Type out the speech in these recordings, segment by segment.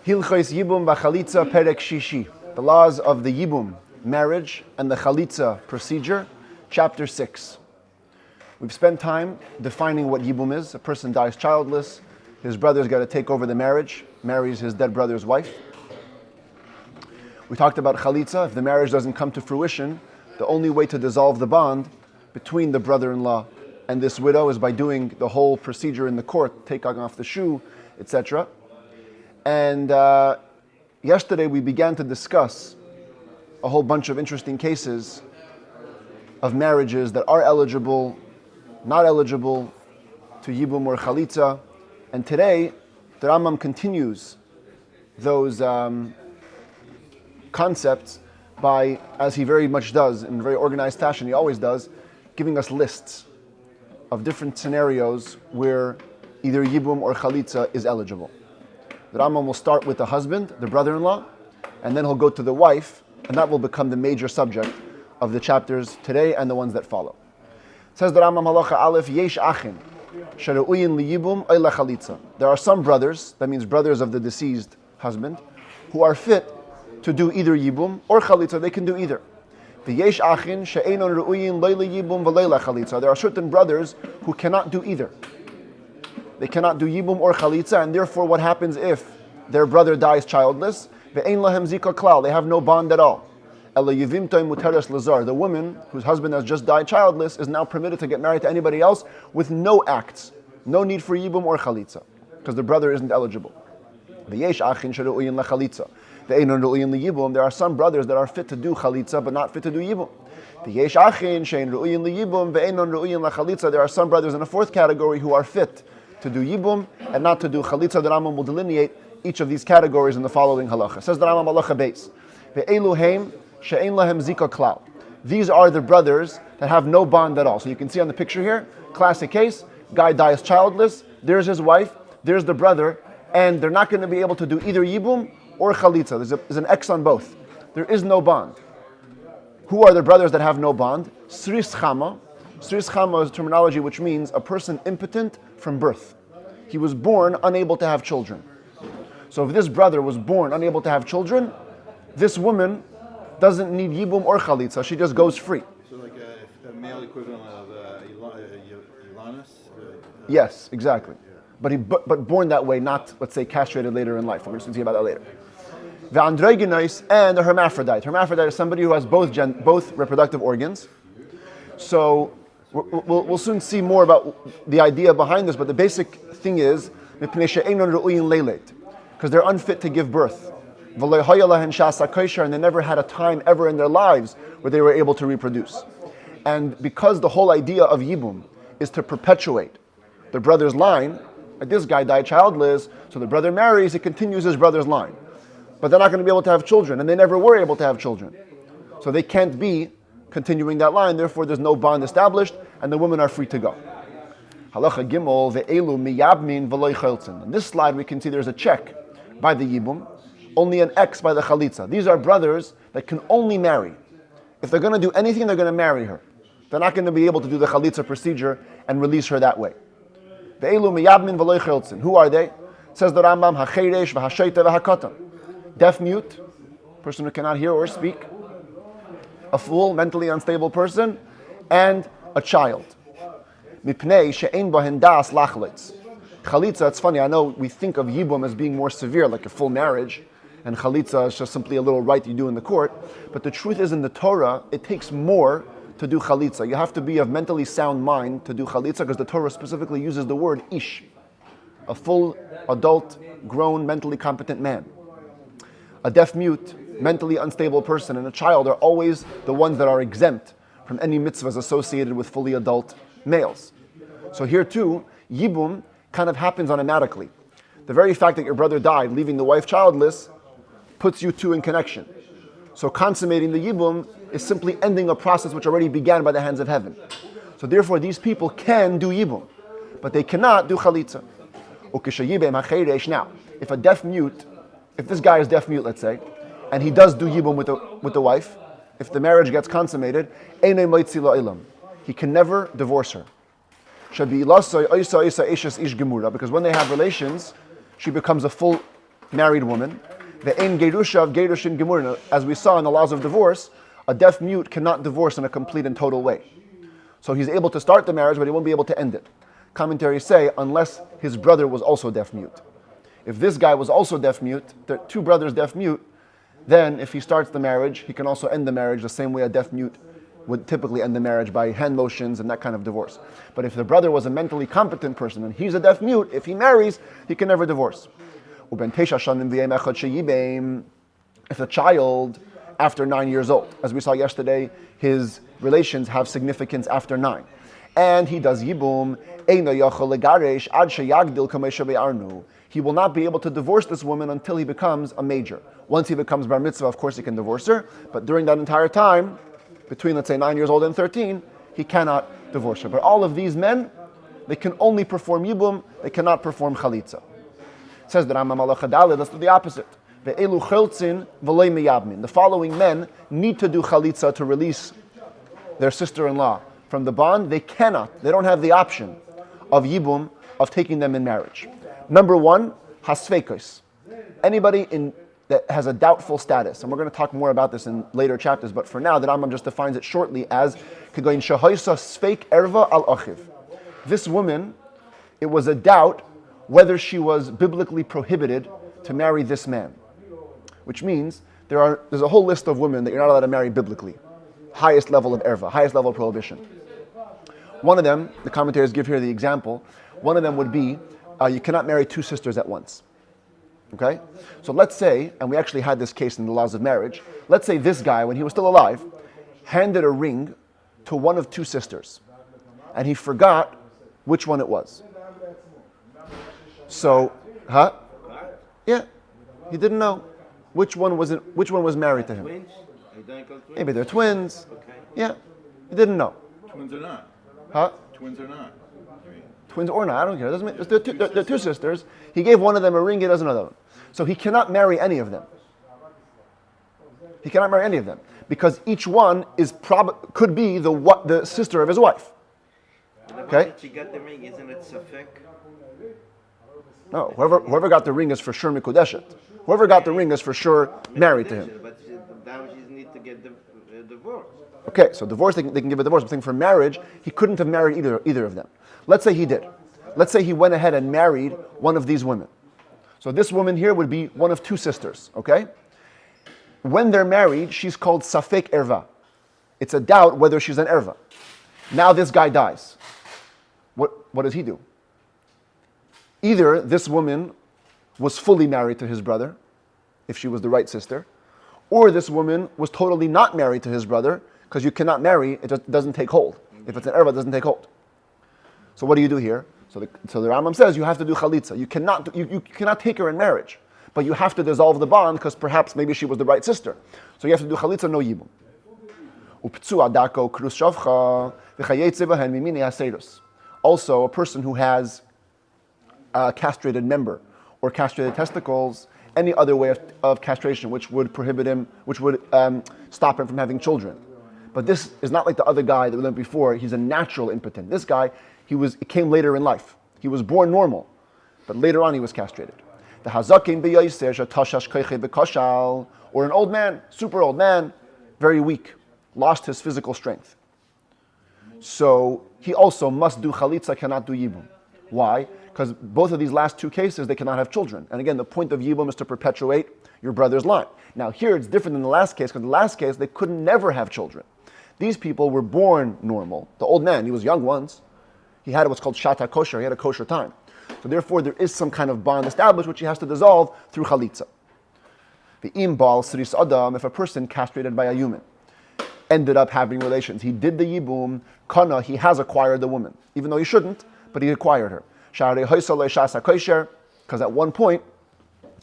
Hilchos Yibum Vachalitzah Perek Shishi. The laws of the Yibum, marriage, and the Chalitza procedure, chapter 6. We've spent time defining what Yibum is. A person dies childless. His brother's got to take over the marriage, marries his dead brother's wife. We talked about Chalitza. If the marriage doesn't come to fruition, the only way to dissolve the bond between the brother-in-law and this widow is by doing the whole procedure in the court, taking off the shoe, etc. And yesterday we began to discuss a whole bunch of interesting cases of marriages that are eligible, not eligible to Yibum or Chalitza. And today, the Rambam continues those concepts by, as he very much does, in a very organized fashion, he always does, giving us lists of different scenarios where either Yibum or Chalitza is eligible. The Rambam will start with the husband, the brother-in-law, and then he'll go to the wife, and that will become the major subject of the chapters today and the ones that follow. Says the Rambam halacha aleph, yesh achin, sheru'uyin liyibum oy lechalitza. There are some brothers, that means brothers of the deceased husband, who are fit to do either Yibum or Chalitza. They can do either. V'yesh achin she'enon ru'uyin loy liyibum v'loy lechalitza. There are certain brothers who cannot do either. They cannot do Yibum or Chalitza, and therefore what happens if their brother dies childless? Ve'ein lahem zika klal. They have no bond at all. Ela yivimtoi muteres lazar. The woman whose husband has just died childless is now permitted to get married to anybody else with no acts, no need for Yibum or Chalitza, because the brother isn't eligible. V'yesh achin sheru'uyin lechalitza. Ve'enon ru'uyin liyibum. There are some brothers that are fit to do Chalitza but not fit to do Yibum. V'yesh achin she'ein ru'uyin liyibum ve'enon ru'uyin lechalitza. There are some brothers in the fourth category who are fit to do Yibum and not to do Chalitza. The Rambam will delineate each of these categories in the following halacha. Says the Rambam halacha beis. Ve'elu heim she'ein lahem zika klal. These are the brothers that have no bond at all. So you can see on the picture here, classic case, guy dies childless, there's his wife, there's the brother, and they're not going to be able to do either Yibum or Chalitza. There's an X on both. There is no bond. Who are the brothers that have no bond? Sris chama. Sris chama is terminology which means a person impotent from birth. He was born unable to have children. So if this brother was born unable to have children, this woman doesn't need Yibum or Chalitza. She just goes free. So like a male equivalent of Ilanus? Yes, exactly. But born that way, not, let's say, castrated later in life. We're going to see about that later. The androgynous and a hermaphrodite. Hermaphrodite is somebody who has both reproductive organs. So we'll soon see more about the idea behind this, but the basic thing is because they're unfit to give birth. And they never had a time ever in their lives where they were able to reproduce. And because the whole idea of Yibum is to perpetuate the brother's line, like this guy died childless, so the brother marries, he continues his brother's line. But they're not going to be able to have children, and they never were able to have children. So they can't be continuing that line, therefore there's no bond established, and the women are free to go. Halacha Gimel ve'elu miyabmin v'loy cheltzin. On this slide we can see there's a check by the Yibum, only an X by the Chalitza. These are brothers that can only marry. If they're going to do anything, they're going to marry her. They're not going to be able to do the Chalitza procedure and release her that way. Ve'elu miyabmin v'loy cheltzin. Who are they? Says the Rambam, ha'cheresh v'ha'shoita v'ha'katan. Deaf mute, person who cannot hear or speak, a fool, mentally unstable person, and a child. Mipnei she'ein bahen das lachlitz. Chalitza, it's funny, I know we think of Yibum as being more severe, like a full marriage, and Chalitza is just simply a little rite you do in the court, but the truth is in the Torah, it takes more to do Chalitza. You have to be of mentally sound mind to do Chalitza, because the Torah specifically uses the word ish, a full, adult, grown, mentally competent man. A deaf mute, mentally unstable person, and a child are always the ones that are exempt from any mitzvahs associated with fully adult males. So here too, Yibum kind of happens automatically. The very fact that your brother died, leaving the wife childless, puts you two in connection. So consummating the Yibum is simply ending a process which already began by the hands of heaven. So therefore these people can do Yibum, but they cannot do Chalitza. Now, if a deaf mute, if this guy is deaf mute, let's say, and he does do Yibum with the wife, if the marriage gets consummated, he can never divorce her. Because when they have relations, she becomes a full married woman. Ve'en gerushav gerushin gemurna. As we saw in the laws of divorce, a deaf mute cannot divorce in a complete and total way. So he's able to start the marriage, but he won't be able to end it. Commentaries say, unless his brother was also deaf mute. If this guy was also deaf mute, the two brothers deaf mute, then if he starts the marriage, he can also end the marriage the same way a deaf mute would typically end the marriage, by hand motions and that kind of divorce. But if the brother was a mentally competent person and he's a deaf mute, if he marries, he can never divorce. If the child, after 9 years old, as we saw yesterday, his relations have significance after 9. And he does Yibum, he will not be able to divorce this woman until he becomes a major. Once he becomes bar mitzvah, of course he can divorce her, but during that entire time, between let's say 9 years old and 13, he cannot divorce her. But all of these men, they can only perform Yibum, they cannot perform Chalitza. It says that Rambam Alachadale, let's do the opposite. The following men need to do Chalitza to release their sister-in-law from the bond. They cannot, they don't have the option of Yibum, of taking them in marriage. Number one, Hasfekos. Anybody that has a doubtful status, and we're going to talk more about this in later chapters, but for now, the Rambam just defines it shortly as Kegoin Shahoisa Sfeik Erva al Achiv. This woman, it was a doubt whether she was biblically prohibited to marry this man. Which means there's a whole list of women that you're not allowed to marry biblically. Highest level of erva, highest level of prohibition. One of them, the commentators give here the example, one of them would be, you cannot marry two sisters at once. Okay? So let's say, and we actually had this case in the laws of marriage, let's say this guy, when he was still alive, handed a ring to one of two sisters, and he forgot which one it was. So, yeah, he didn't know which one was married to him. Twins? Identical twins? Maybe they're twins. Okay. Yeah, he didn't know. Twins or not? Twins Twins or not? or not, I don't care. They're two sisters. He gave one of them a ring, he doesn't know them. So he cannot marry any of them. He cannot marry any of them. Because each one could be the sister of his wife. Okay? She got the ring, isn't it Safek? No, whoever got the ring is for sure Mikudeshet. Whoever got the ring is for sure married to him. But now she needs to get the divorce. Okay, so divorce, they can give a divorce. But I think for marriage, he couldn't have married either of them. Let's say he did. Let's say he went ahead and married one of these women. So this woman here would be one of two sisters, okay? When they're married, she's called Safek Erva. It's a doubt whether she's an Erva. Now this guy dies. What does he do? Either this woman was fully married to his brother, if she was the right sister, or this woman was totally not married to his brother, because you cannot marry, it just doesn't take hold. If it's an erva, it doesn't take hold. So what do you do here? So the Rambam says you have to do chalitza. You cannot take her in marriage, but you have to dissolve the bond, because perhaps maybe she was the right sister. So you have to do chalitza, no yibum. Also, a person who has a castrated member or castrated testicles, any other way of castration which would prohibit him, which would stop him from having children. But this is not like the other guy that we learned before. He's a natural impotent. This guy, it came later in life. He was born normal, but later on he was castrated. The hazakin b'yaiser tashash koiche b'kashal, or an old man, super old man, very weak, lost his physical strength. So he also must do chalitza, cannot do yibum. Why? Because both of these last two cases, they cannot have children. And again, the point of Yibum is to perpetuate your brother's line. Now here it's different than the last case, because the last case, they could never have children. These people were born normal. The old man, he was young once. He had what's called shata kosher, he had a kosher time. So therefore, there is some kind of bond established, which he has to dissolve through chalitza. The imbal sris adam, if a person castrated by a human ended up having relations, he did the Yibum, kana, he has acquired the woman. Even though he shouldn't, but he acquired her. Because at one point,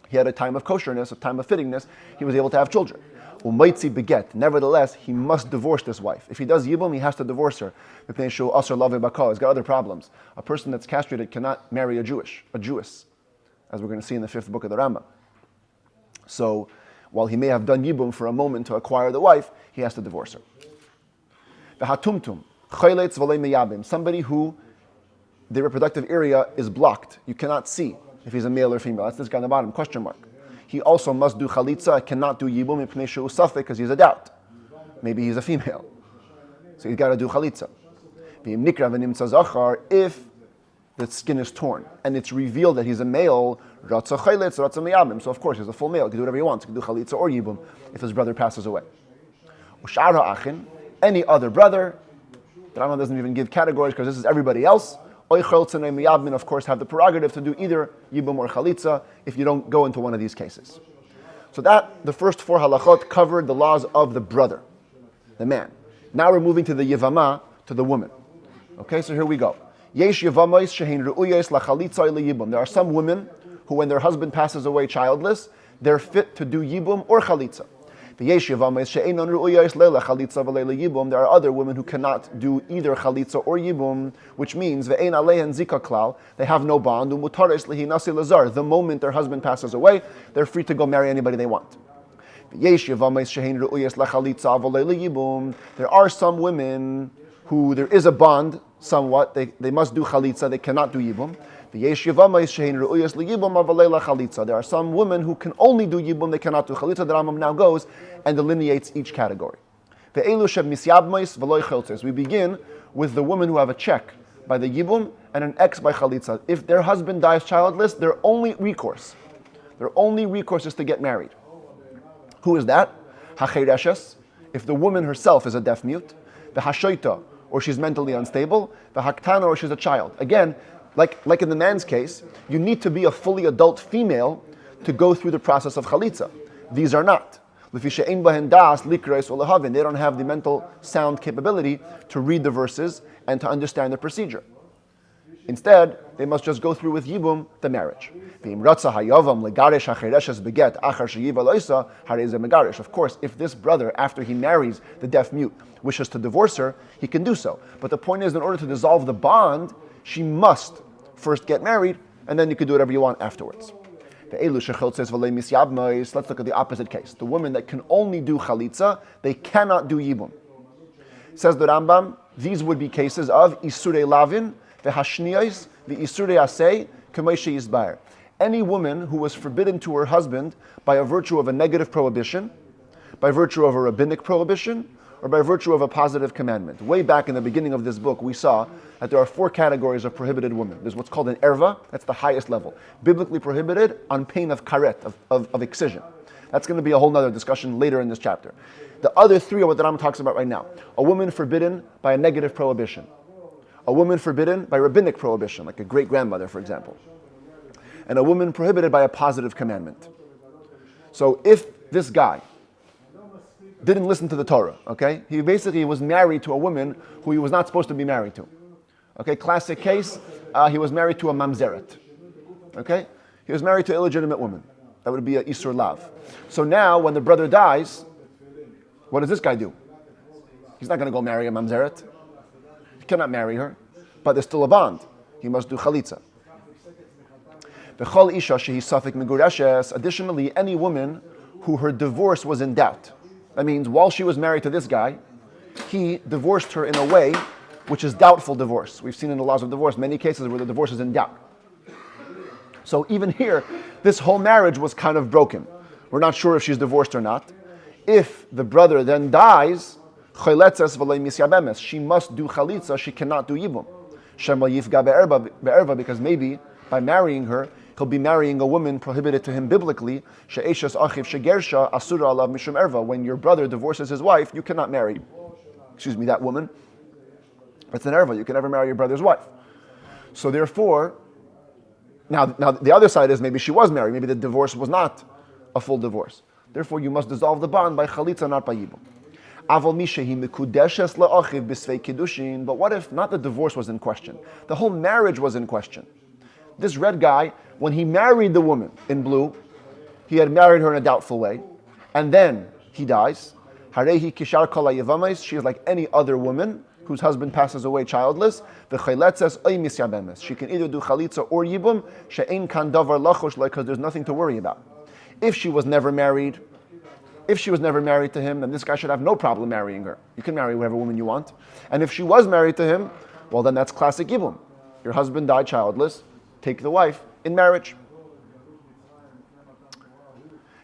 he had a time of kosherness, a time of fittingness, he was able to have children. Beget. Nevertheless, he must divorce this wife. If he does Yibum, he has to divorce her. He's got other problems. A person that's castrated cannot marry a Jewess, as we're going to see in the 5th book of the Rambam. So, while he may have done Yibum for a moment to acquire the wife, he has to divorce her. Somebody who the reproductive area is blocked. You cannot see if he's a male or female. That's this guy on the bottom, question mark. he also must do chalitza, cannot do yibum in pnei she'u safek because he's a doubt. Maybe he's a female. So he's got to do chalitza. If the skin is torn and it's revealed that he's a male, so of course he's a full male. He can do whatever he wants. He can do chalitza or yibum if his brother passes away. Any other brother, the Rambam doesn't even give categories because this is everybody else. Of course, have the prerogative to do either yibum or chalitza if you don't go into one of these cases. So the first 4 halachot covered the laws of the brother, the man. Now we're moving to the yivama, to the woman. Okay, so here we go. There are some women who, when their husband passes away childless, they're fit to do yibum or chalitza. There are other women who cannot do either chalitza or yibum, which means they have no bond. The moment their husband passes away, they're free to go marry anybody they want. There are some women who there is a bond somewhat. They must do chalitza, they cannot do yibum. There are some women who can only do yibum, they cannot do chalitza. The Rambam now goes and delineates each category. We begin with the women who have a check by the yibum and an X by chalitza. If their husband dies childless, their only recourse is to get married. Who is that? If the woman herself is a deaf mute, the hashoita, or she's mentally unstable, the haktana, or she's a child. Again, like in the man's case, you need to be a fully adult female to go through the process of chalitza. These are not. They don't have the mental sound capability to read the verses and to understand the procedure. Instead, they must just go through with yibum, the marriage. Of course, if this brother, after he marries the deaf mute, wishes to divorce her, he can do so. But the point is, in order to dissolve the bond, she must first get married, and then you can do whatever you want afterwards. Let's look at the opposite case. The women that can only do chalitza, they cannot do yibum. Says the Rambam, these would be cases of isurei lavin, v'hashniyos, v'isurei asei, k'moshe yisbar. Any woman who was forbidden to her husband by a virtue of a negative prohibition, by virtue of a rabbinic prohibition, or by virtue of a positive commandment. Way back in the beginning of this book, we saw that there are 4 categories of prohibited women. There's what's called an erva, that's the highest level. Biblically prohibited on pain of karet, of excision. That's going to be a whole nother discussion later in this chapter. The other 3 are what the Rambam talks about right now. A woman forbidden by a negative prohibition. A woman forbidden by rabbinic prohibition, like a great-grandmother, for example. And a woman prohibited by a positive commandment. So if this guy didn't listen to the Torah, okay? He basically was married to a woman who he was not supposed to be married to. Okay, classic case, he was married to a mamzeret. Okay? He was married to an illegitimate woman. That would be a isur lav. So now, when the brother dies, what does this guy do? He's not going to go marry a mamzeret. He cannot marry her, but there's still a bond. He must do chalitza. Additionally, any woman who her divorce was in doubt. That means while she was married to this guy, he divorced her in a way which is doubtful divorce. We've seen in the laws of divorce many cases where the divorce is in doubt. So even here, this whole marriage was kind of broken. We're not sure if she's divorced or not. If the brother then dies, she must do chalitza, she cannot do yibum. Because maybe by marrying her, he'll be marrying a woman prohibited to him biblically. When your brother divorces his wife, you cannot marry, that woman. It's an erva. You can never marry your brother's wife. So therefore, now the other side is maybe she was married. Maybe the divorce was not a full divorce. Therefore, you must dissolve the bond by chalitza, not by yibum. But what if not the divorce was in question? The whole marriage was in question. This red guy, when he married the woman in blue, he had married her in a doubtful way, and then he dies. She is like any other woman whose husband passes away childless. She can either do chalitza or yibum, because there's nothing to worry about. If she was never married to him, then this guy should have no problem marrying her. You can marry whatever woman you want. And if she was married to him, well, then that's classic yibum. Your husband died childless, take the wife in marriage.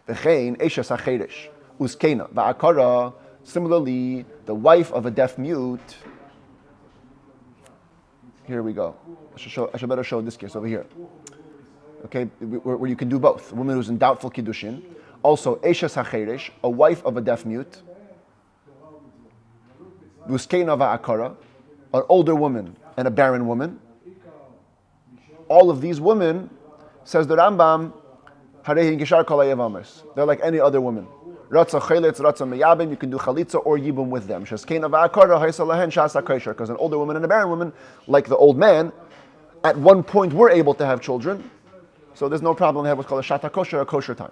V'chein eshes hacherish uskena va'akara. Similarly, the wife of a deaf mute. Here we go. I should better show this case over here. Okay, where you can do both. A woman who's in doubtful kiddushin. Also, eshes hacherish, a wife of a deaf mute. Uskena va'akara, an older woman and a barren woman. All of these women, says the Rambam, they're like any other woman. Ratza chelitz, ratza meyabim, you can do chalitza or yibum with them. Because an older woman and a barren woman, like the old man, at one point were able to have children. So there's no problem. They have what's called a shata kosher, a kosher time.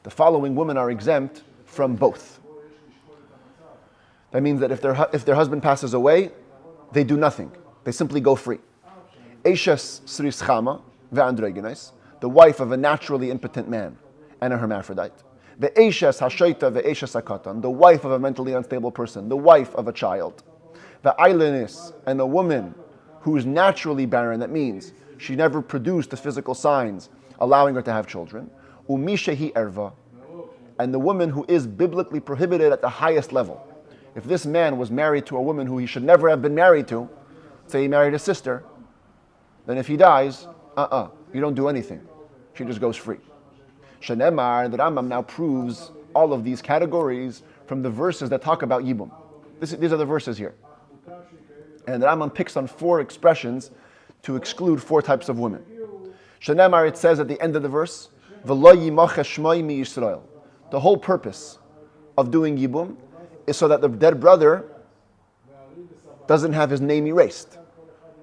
The following women are exempt from both. That means that if their husband passes away, they do nothing. They simply go free. Eishes srischama ve'androgenes, the wife of a naturally impotent man and a hermaphrodite. Ve'eishes hashoita ve'eishes hakatan, the wife of a mentally unstable person, the wife of a child. Ve'ailenis, and a woman who is naturally barren, that means she never produced the physical signs allowing her to have children. Umishehi erva, and the woman who is biblically prohibited at the highest level. If this man was married to a woman who he should never have been married to, say he married his sister, then if he dies, you don't do anything. She just goes free. Shenemar, the Rambam now proves all of these categories from the verses that talk about Yibum. These are the verses here. And the Rambam picks on 4 expressions to exclude 4 types of women. Shenemar, it says at the end of the verse, V'lo yimaches shmoi mi Yisrael. The whole purpose of doing Yibum is so that the dead brother doesn't have his name erased.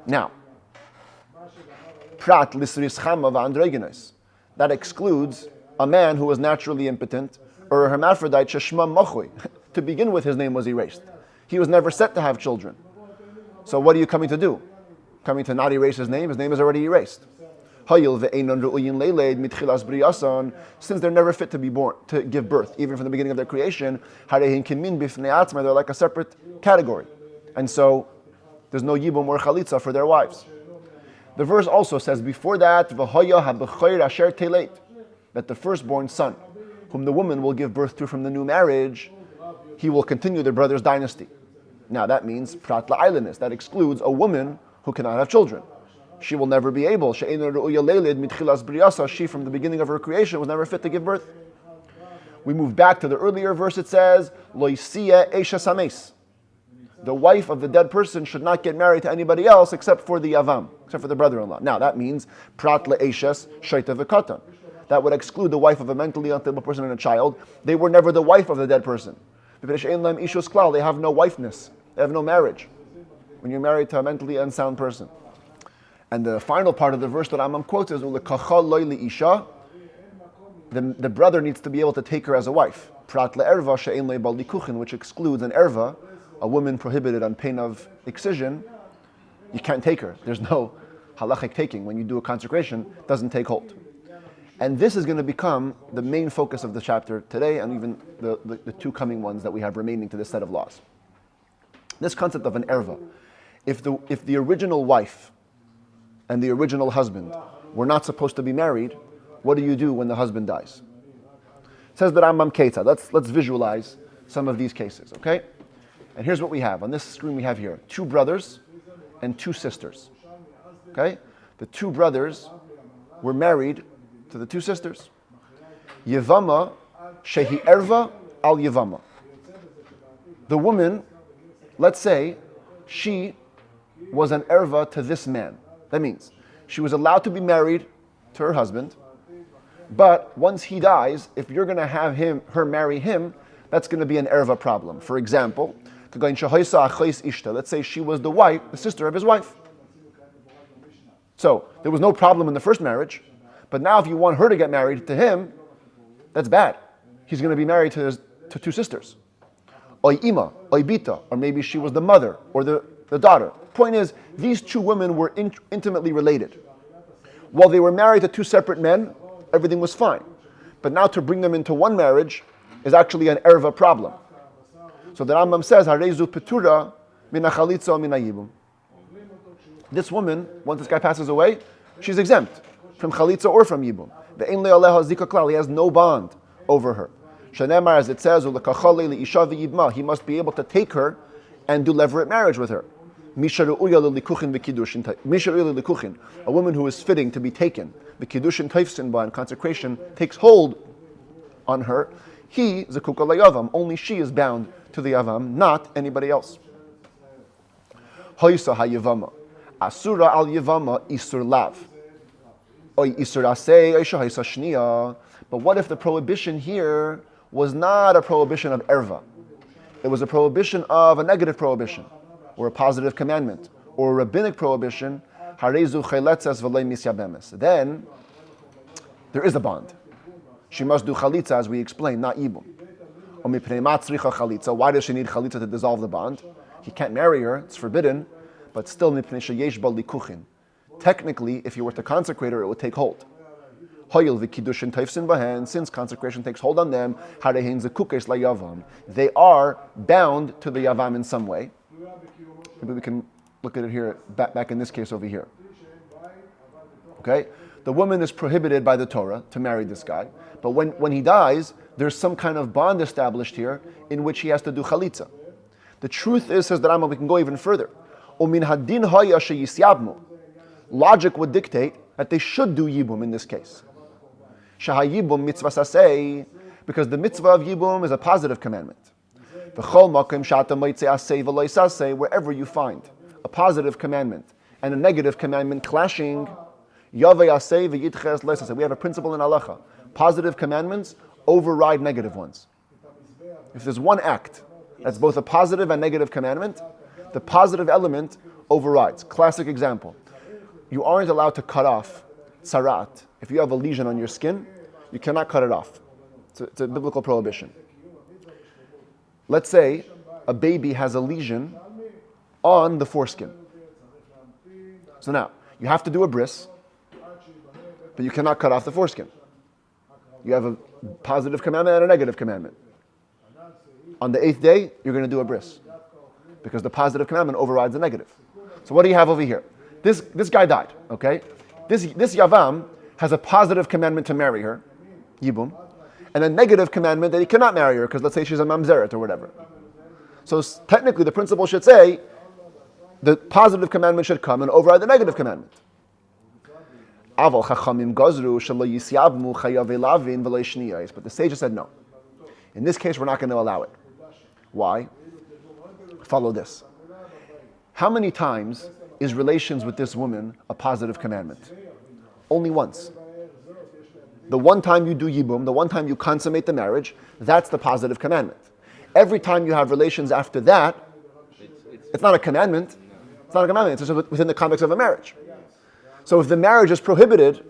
Now, prat lisrischama v'androgenes, that excludes a man who was naturally impotent or a hermaphrodite sheshma machui. To begin with, his name was erased. He was never set to have children. So what are you coming to do? Coming to not erase his name? His name is already erased. Since they're never fit to be born, to give birth, even from the beginning of their creation, they're like a separate category. And so, there's no Yibum or Chalitza for their wives. The verse also says before that, that the firstborn son, whom the woman will give birth to from the new marriage, he will continue their brother's dynasty. Now that means prat la'ailenis, that excludes a woman who cannot have children. She will never be able. She from the beginning of her creation was never fit to give birth. We move back to the earlier verse. It says, Loisia esha sames. The wife of the dead person should not get married to anybody else except for the yavam, except for the brother-in-law. Now that means prat le'eshes shaita v'katan. That would exclude the wife of a mentally unstable person and a child. They were never the wife of the dead person. They have no wifeness. They have no marriage. When you're married to a mentally unsound person. And the final part of the verse that Rambam quotes is, the brother needs to be able to take her as a wife. Prat le'erva she'en le'bal likuchin, which excludes an erva, a woman prohibited on pain of excision. You can't take her. There's no halachic taking. When you do a consecration, it doesn't take hold. And this is going to become the main focus of the chapter today, and even the 2 coming ones that we have remaining to this set of laws. This concept of an erva. If the original wife and the original husband were not supposed to be married, what do you do when the husband dies? It says the Rambam Ketzad. Let's visualize some of these cases, okay? And here's what we have. On this screen we have here 2 brothers and 2 sisters. Okay? The 2 brothers were married to the 2 sisters. Yevama shehi erva al Yevama. The woman, let's say, she was an erva to this man. That means she was allowed to be married to her husband, but once he dies, if you're going to have her marry him, that's going to be an erva problem. For example, let's say she was the sister of his wife. So there was no problem in the first marriage, but now if you want her to get married to him, that's bad. He's going to be married to 2 sisters. Oy ima, oy bita, or maybe she was the mother or the daughter. Point is, these 2 women were intimately related. While they were married to 2 separate men, everything was fine. But now to bring them into one marriage is actually an erva problem. So the Rambam says, Harezu petura mina chalitza mina yibum. This woman, once this guy passes away, she's exempt from chalitza or from yibum. Ve'ein le'aleha zika klal. He has no bond over her. Shenemar, as it says, u'lekachale le'isha v'yibma. He must be able to take her and do levirate marriage with her. Misha re'uya le'likuchin v'kiddushin. Misha re'uya le'likuchin. A woman who is fitting to be taken. V'kiddushin teifsin ba, and consecration takes hold on her. He zekuka le'yavam. Only she is bound to the yavam, not anybody else. Hoysa ha'yavama. Asura al yavama isur lav. Oy isur asay oy shahisa shniya. But what if the prohibition here was not a prohibition of erva? It was a prohibition of a negative prohibition, or a positive commandment, or a rabbinic prohibition. Harezu chayletzas v'lei misyabemes. Then there is a bond. She must do chalitza, as we explained, not yibum. Why does she need chalitza to dissolve the bond? He can't marry her; it's forbidden. But still, technically, if you were to consecrate her, it would take hold. Since consecration takes hold on them, they are bound to the yavam in some way. Maybe we can look at it here, back in this case over here. Okay? The woman is prohibited by the Torah to marry this guy, but when he dies, there's some kind of bond established here in which he has to do chalitza. The truth is, says the Rambam, we can go even further. Logic would dictate that they should do Yibum in this case. Shahayibum mitzvah sasei, because the mitzvah of Yibum is a positive commandment. Wherever you find a positive commandment and a negative commandment clashing, we have a principle in halacha. Positive commandments override negative ones. If there's one act that's both a positive and negative commandment, the positive element overrides. Classic example. You aren't allowed to cut off tsarat. If you have a lesion on your skin, you cannot cut it off. It's a biblical prohibition. Let's say a baby has a lesion on the foreskin. So now, you have to do a bris, but you cannot cut off the foreskin. You have a positive commandment and a negative commandment. On the 8th day, you're going to do a bris, because the positive commandment overrides the negative. So what do you have over here? This guy died, okay? This yavam has a positive commandment to marry her, yibum, and a negative commandment that he cannot marry her, because let's say she's a mamzeret or whatever. So technically the principle should say the positive commandment should come and override the negative commandment. But the sages said no. In this case, we're not going to allow it. Why? Follow this. How many times is relations with this woman a positive commandment? Only once. The one time you do yibum, the one time you consummate the marriage, that's the positive commandment. Every time you have relations after that, it's not a commandment. It's not a commandment. It's just within the context of a marriage. So if the marriage is prohibited,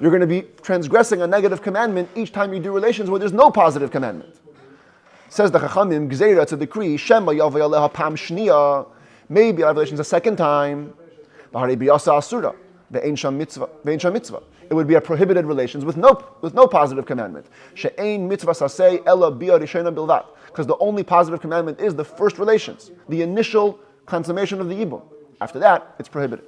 you're going to be transgressing a negative commandment each time you do relations where there's no positive commandment. Says the Chachamim, Gzeira, it's a decree, Shema Yavay Aleha Pam Shniya, maybe I'll have relations a second time, Bahari Biyasa Asura, Ve'ein Sham Mitzvah. It would be a prohibited relations with no positive commandment. She'ein Mitzvah Sasei Ela Bia Rishena Bilvat. Because the only positive commandment is the first relations, the initial consummation of the Yibum. After that, it's prohibited.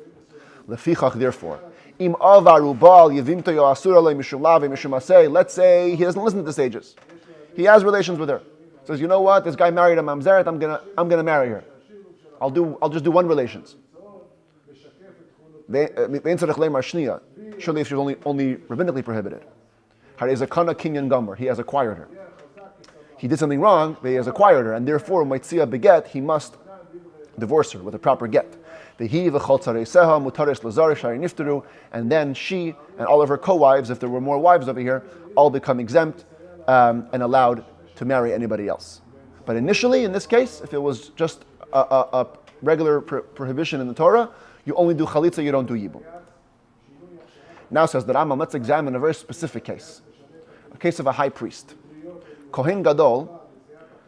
Lefichach, therefore, Im Avaru Baal Yevimto Asura Le Mishum Lave Mishum Asei. Let's say he doesn't listen to the sages. He has relations with her. Says, you know what? This guy married a mamzeret. I'm gonna marry her. I'll just do one relations. Surely if she's only rabbinically prohibited. He has acquired her. He did something wrong, but he has acquired her, and therefore Maitzia beget, he must divorce her with a proper get. And then she and all of her co-wives, if there were more wives over here, all become exempt and allowed to marry anybody else. But initially, in this case, if it was just a regular prohibition in the Torah, you only do chalitza, you don't do yibum. Now says the Rambam, let's examine a very specific case. A case of a high priest. Kohen Gadol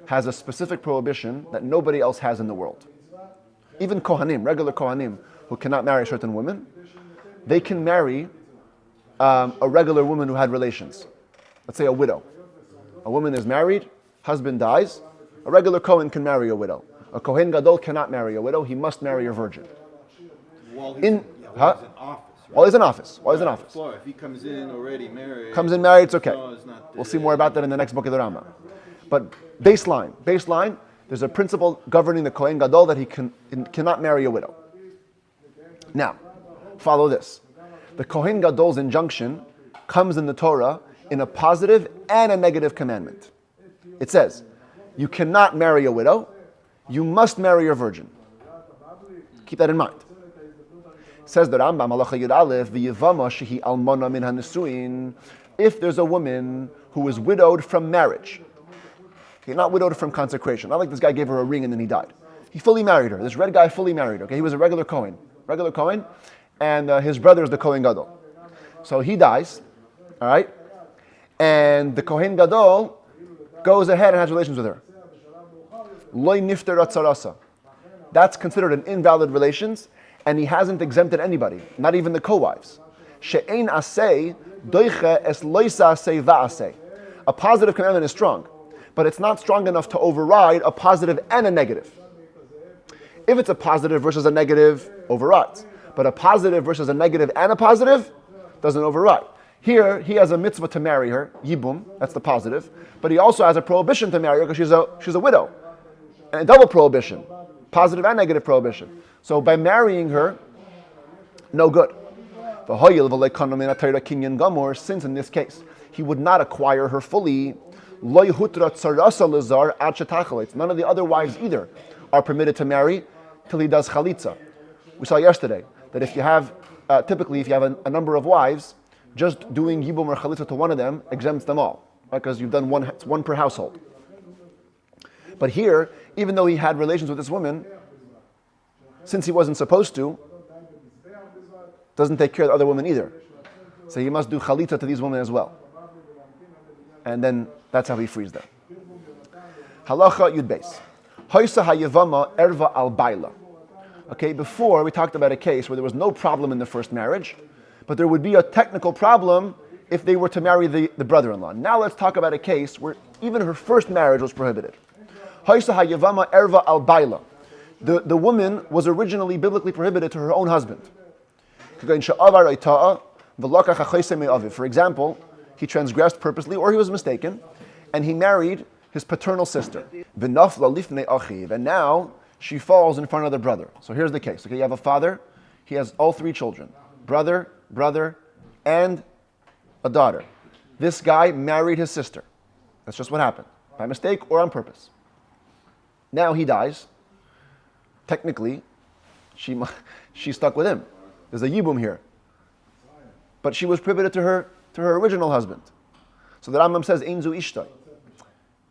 has a specific prohibition that nobody else has in the world. Even Kohanim, regular Kohanim, who cannot marry certain women, they can marry a regular woman who had relations. Let's say a widow. A woman is married, husband dies, a regular Kohen can marry a widow. A Kohen Gadol cannot marry a widow, he must marry a virgin. While he's In in office. Right? While he's in office. While he's in office. If he comes in already married. Comes in married, it's okay. No, it's not, We'll see more about that in the next book of the Rambam. But baseline, there's a principle governing the Kohen Gadol that he cannot marry a widow. Now, follow this. The Kohen Gadol's injunction comes in the Torah in a positive and a negative commandment. It says, you cannot marry a widow, you must marry a virgin. Keep that in mind. Says the Rambam, Halacha Yud Aleph, v'yivama shehi almona min hanesuin, if there's a woman who is widowed from marriage, okay, not widowed from consecration, not like this guy gave her a ring and then he died. He fully married her. This red guy fully married her. Okay, he was a regular Kohen, and his brother is the Kohen Gadol. So he dies, all right, and the Kohen Gadol goes ahead and has relations with her. Loy nifter atzarasa. That's considered an invalid relations, and he hasn't exempted anybody, not even the co-wives. She'ein asay doiche es loisa asay va'asay. A positive commandment is strong, but it's not strong enough to override a positive and a negative. If it's a positive versus a negative, overrides. But a positive versus a negative and a positive doesn't override. Here, he has a mitzvah to marry her, Yibum, that's the positive, but he also has a prohibition to marry her because she's a widow. And a double prohibition, positive and negative prohibition. So by marrying her, no good. Since in this case, he would not acquire her fully, none of the other wives either are permitted to marry till he does Chalitza. We saw yesterday that if you have, typically if you have a number of wives, just doing Yibum or Chalitza to one of them exempts them all, right? Because you've done one per household. But here, even though he had relations with this woman, since he wasn't supposed to, doesn't take care of the other women either. So he must do Chalitza to these women as well. And then that's how he frees them. Halacha Yud Beis. Hoysa hayavama erva al baila. Okay, before we talked about a case where there was no problem in the first marriage, but there would be a technical problem if they were to marry the brother-in-law. Now let's talk about a case where even her first marriage was prohibited. Hoysa hayavama erva al baila. The woman was originally biblically prohibited to her own husband. For example, he transgressed purposely or he was mistaken, and he married his paternal sister. And now she falls in front of the brother. So here's the case. Okay, you have a father, he has all three children. Brother, and a daughter. This guy married his sister. That's just what happened. By mistake or on purpose. Now he dies. Technically, she's stuck with him. There's a Yibum here. But she was prohibited to her original husband. So the Rambam says, Ein zu ishtai.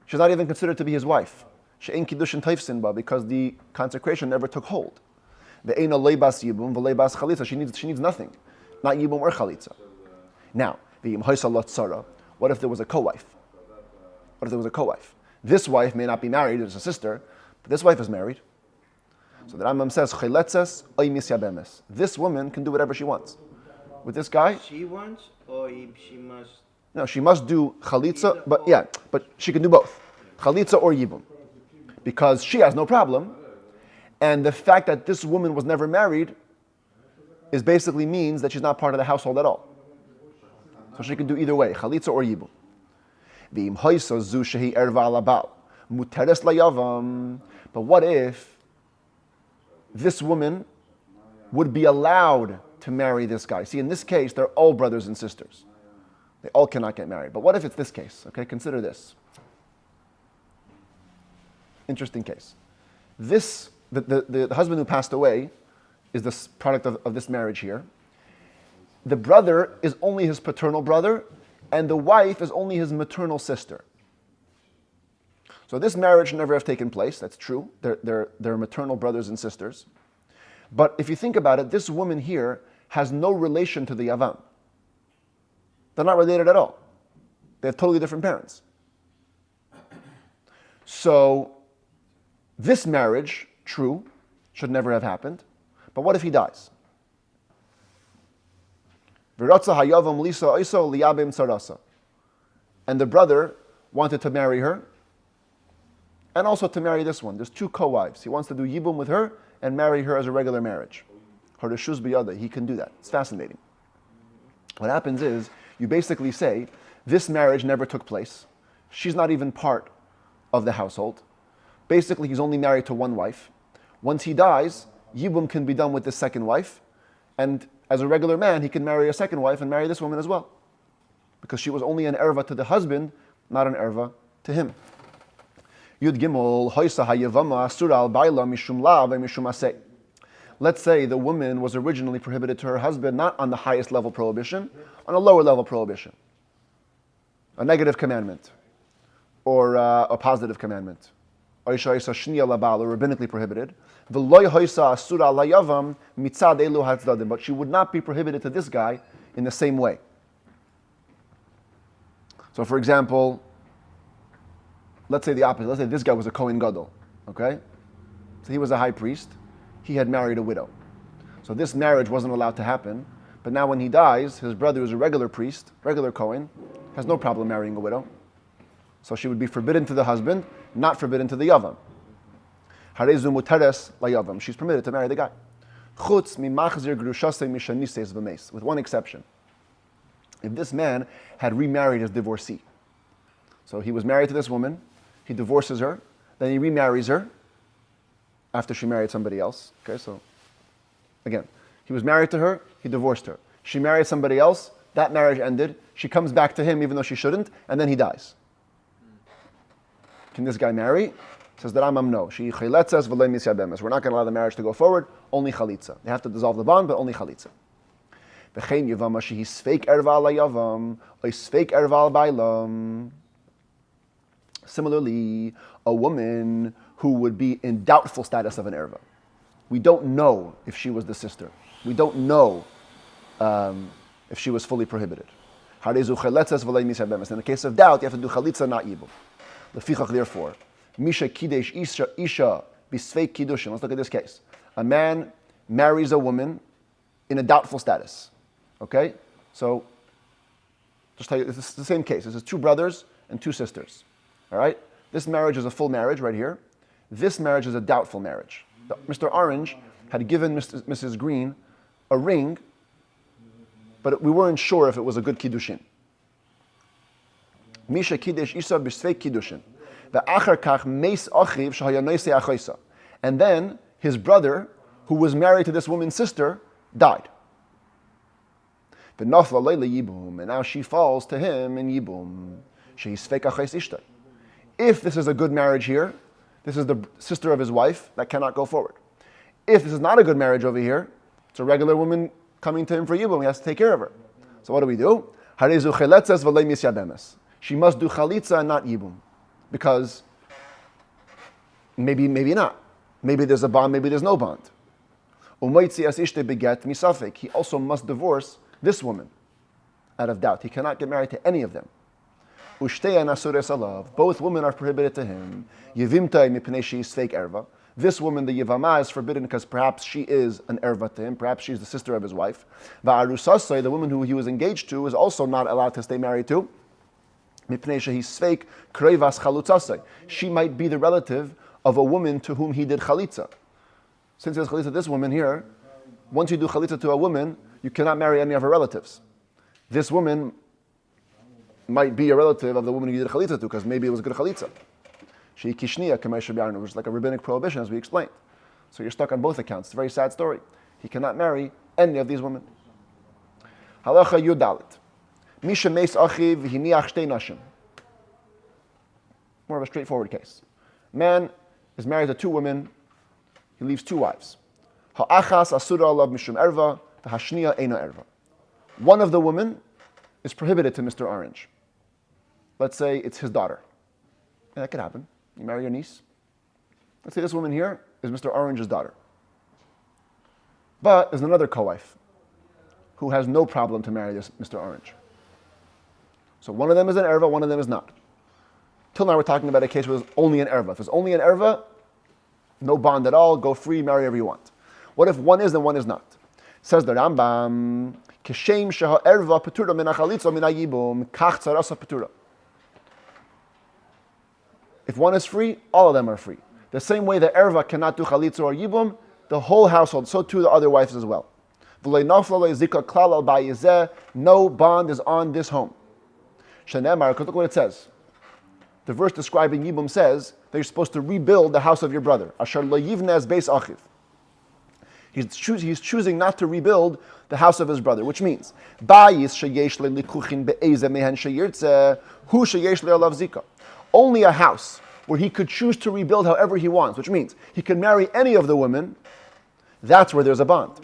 She's not even considered to be his wife. She'ein kiddushin taifsin ba, because the consecration never took hold. The Ein leibas Yibum, v'leibas chalitza. She needs nothing. Not Yibum or chalitza. Now, the Im hoysa lot tzara. What if there was a co-wife? This wife may not be married, it's a sister, but this wife is married. So the Rambam says, Chayletzes oy misyabemes. This woman can do whatever she wants. With this guy, She wants, or she must. no, she must do chalitza, but she can do both, chalitza or yibum, because she has no problem, and the fact that this woman was never married is basically means that she's not part of the household at all. So she can do either way, chalitza or yibum. V'im hoysa zu shehi erva alabal muteres layavam. But what if this woman would be allowed to marry this guy? See, in this case, they're all brothers and sisters. They all cannot get married. But what if it's this case? Okay, consider this. Interesting case. The husband who passed away is the product of this marriage here. The brother is only his paternal brother, and the wife is only his maternal sister. So this marriage should never have taken place. That's true. They're maternal brothers and sisters. But if you think about it, this woman here has no relation to the Yavam. They're not related at all. They have totally different parents. So this marriage, true, should never have happened. But what if he dies? And the brother wanted to marry her, and also to marry this one. There's two co-wives. He wants to do Yibum with her and marry her as a regular marriage. Harishus biyada. He can do that. It's fascinating. What happens is, you basically say, this marriage never took place. She's not even part of the household. Basically, he's only married to one wife. Once he dies, Yibum can be done with this second wife. And as a regular man, he can marry a second wife and marry this woman as well. Because she was only an erva to the husband, not an erva to him. Yud Gimel, Hoysa Hayavama, Asura al Baila, Mishum La, Mishum Aseh. Let's say the woman was originally prohibited to her husband, not on the highest level prohibition, on a lower level prohibition. A negative commandment, or a positive commandment. Oisha Isa Shniya Labal, or rabbinically prohibited. V'loy Hoysa Asura al Hayavam, Mitzad Elu Hatzadim. But she would not be prohibited to this guy in the same way. So for example, let's say the opposite. Let's say this guy was a Kohen Gadol, okay? So he was a high priest. He had married a widow. So this marriage wasn't allowed to happen. But now when he dies, his brother is a regular priest, regular Kohen, has no problem marrying a widow. So she would be forbidden to the husband, not forbidden to the Yavam. Harezu mutares la Yavam. She's permitted to marry the guy. Chutz mimachzir grushasei mishanises v'meis. With one exception. If this man had remarried his divorcee. So he was married to this woman, he divorces her, then he remarries her after she married somebody else. Okay, so again, he was married to her, he divorced her. She married somebody else, that marriage ended, she comes back to him even though she shouldn't, and then he dies. Can this guy marry? Says the Rambam, no. She chayletzes v'lei misyabemes. We're not going to allow the marriage to go forward, only chalitza. They have to dissolve the bond, but only chalitza. V'chein yavama shehi sfeik erva la yavam, or sfeik erva bailam. Similarly, a woman who would be in doubtful status of an erva. We don't know if she was the sister. We don't know if she was fully prohibited. In the case of doubt, you have to do chalitza, not yibum. Lefichach, therefore, misha kidesh isha bisfeik kiddushin. Let's look at this case. A man marries a woman in a doubtful status. Okay? So, just tell you, this is the same case. This is two brothers and two sisters. All right? This marriage is a full marriage right here. This marriage is a doubtful marriage. Mr. Orange had given Mrs. Green a ring, but we weren't sure if it was a good kiddushin. Misha kiddush isa b'sfeik kiddushin. Ve'achar kach meis achiv shehaya noisei achoisa. And then his brother, who was married to this woman's sister, died. V'nafla leila yibum. And now she falls to him in yibum. Shehi sfeik achos ishtai. If this is a good marriage here, this is the sister of his wife, that cannot go forward. If this is not a good marriage over here, it's a regular woman coming to him for yibum, he has to take care of her. So what do we do? Harezu cheletzes v'lei misyabemes. She must do chalitza and not yibum. Because maybe not. Maybe there's a bond, maybe there's no bond. Umoitzi as ishte beget misafek. He also must divorce this woman out of doubt. He cannot get married to any of them. Ushteya nasures alav. Both women are prohibited to him. Yevimtai mipnei she's fake erva. This woman, the Yevama, is forbidden because perhaps she is an erva to him. Perhaps she's the sister of his wife. Va'arusasai, the woman who he was engaged to, is also not allowed to stay married to. Mipnei she's fake kreivas chalutzasai. She might be the relative of a woman to whom he did chalitza. Since there's chalitza to this woman here, once you do chalitza to a woman, you cannot marry any of her relatives. This woman might be a relative of the woman you did chalitza to, because maybe it was a good chalitza. She kishniya k'may shabiyarnu, which is like a rabbinic prohibition, as we explained. So you're stuck on both accounts. It's a very sad story. He cannot marry any of these women. Halacha yudalit. Misha meis achiv hiniach shtei nashim. More of a straightforward case. Man is married to two women. He leaves two wives. Ha'achas asura alav mishum erva, the hashniya eina erva. One of the women is prohibited to Mr. Orange. Let's say it's his daughter. And that could happen. You marry your niece. Let's say this woman here is Mr. Orange's daughter. But there's another co-wife who has no problem to marry this Mr. Orange. So one of them is an erva, one of them is not. Till now we're talking about a case where there's only an erva. If there's only an erva, no bond at all, go free, marry whoever you want. What if one is and one is not? Says the Rambam, Keshem sheha erva petura min hachalitza min hayibum, kach tzarasa petura. If one is free, all of them are free. The same way the erva cannot do chalitza or yibum, the whole household, so too the other wives as well. No bond is on this home. Because look what it says. The verse describing Yibum says that you're supposed to rebuild the house of your brother. Asher lo yivne es beis achiv. He's choosing not to rebuild the house of his brother, which means only a house where he could choose to rebuild however he wants, which means he can marry any of the women. That's where there's a bond.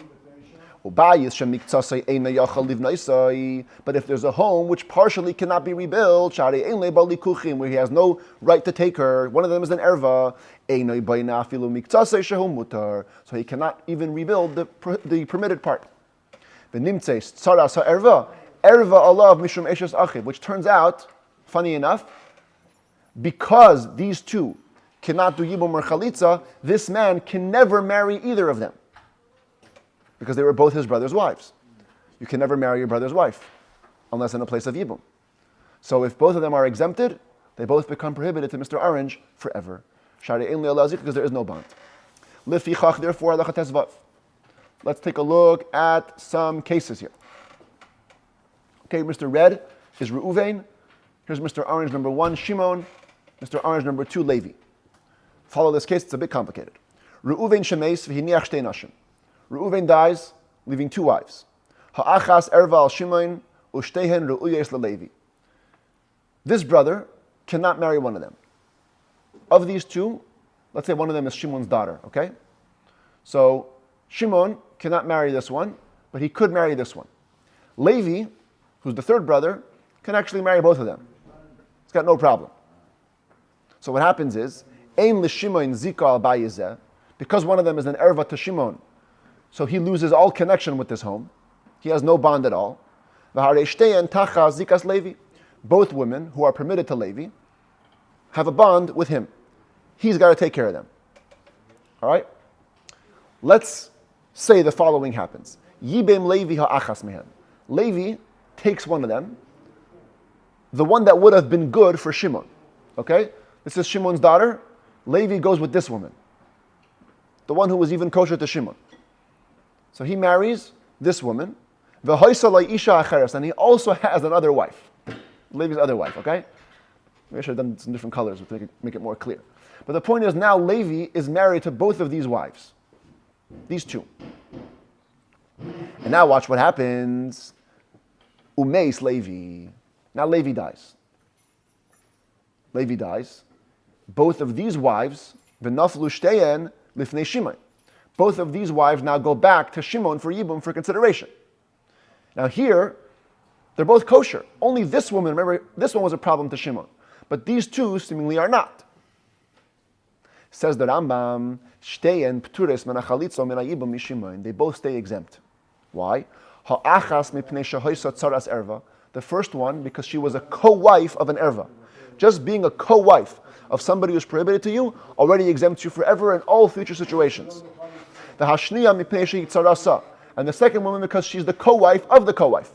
But if there's a home which partially cannot be rebuilt, where he has no right to take her, one of them is an erva, so he cannot even rebuild the permitted part. Which turns out, funny enough, because these two cannot do Yibum or Chalitza, this man can never marry either of them. Because they were both his brother's wives. You can never marry your brother's wife unless in a place of Yibum. So if both of them are exempted, they both become prohibited to Mr. Orange forever. Because there is no bond. Therefore, let's take a look at some cases here. Okay, Mr. Red is Reuven. Here's Mr. Orange number 1, Shimon. Mr. Orange number 2, Levi. Follow this case, it's a bit complicated. Reuven shemeis v'hiniach shtei nashim. Reuven dies, leaving 2 wives. Ha'achas erva al Shimon u'shtehen re'uyes le'Levi. This brother cannot marry one of them. Of these 2, let's say one of them is Shimon's daughter, okay? So Shimon cannot marry this one, but he could marry this one. Levi, who's the 3rd brother, can actually marry both of them. He's got no problem. So what happens is, ein l'Shimon zika al bayizeh, because one of them is an erva to Shimon, so he loses all connection with this home. He has no bond at all. Both women who are permitted to Levi have a bond with him. He's got to take care of them. All right? Let's say the following happens. Yibum Levi ha'achas mehen. Levi takes one of them, the one that would have been good for Shimon. Okay? This is Shimon's daughter. Levi goes with this woman, the one who was even kosher to Shimon. So he marries this woman, and he also has another wife, Levi's other wife, okay? Maybe I should have done some different colors to make it more clear. But the point is now Levi is married to both of these wives, these 2. And now watch what happens. Umeis Levi. Now Levi dies. Levi dies. Both of these wives, v'naflu shteyen lifnei Shimon. Both of these wives now go back to Shimon for Yibum for consideration. Now here, they're both kosher. Only this woman, remember, this one was a problem to Shimon. But these 2 seemingly are not. Says the Rambam, Shteyen p'tures min ha'chalitza min ha'yibum mishimon. They both stay exempt. Why? Ha'achas mipnei shehoisa tzaras erva. The first one, because she was a co-wife of an erva. Just being a co-wife of somebody who's prohibited to you already exempts you forever in all future situations. The hashniya mipnei shehi tzarasa. And the second woman because she's the co-wife of the co-wife.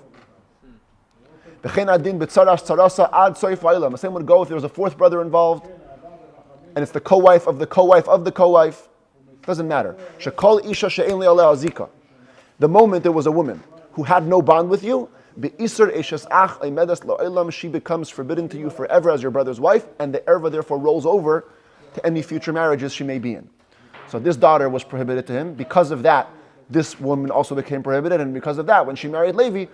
B'chein adin b'tzaras tzarasa ad soif ha'olam. The same would go if there was a 4th brother involved, and it's the co-wife of the co-wife of the co-wife. Doesn't matter. Shekol isha she'en le'aleh azika. The moment there was a woman who had no bond with you, be'isur eshes ach aimedas la'olam, she becomes forbidden to you forever as your brother's wife, and the erva therefore rolls over to any future marriages she may be in. So this daughter was prohibited to him. Because of that, this woman also became prohibited, and because of that, when she married Levi,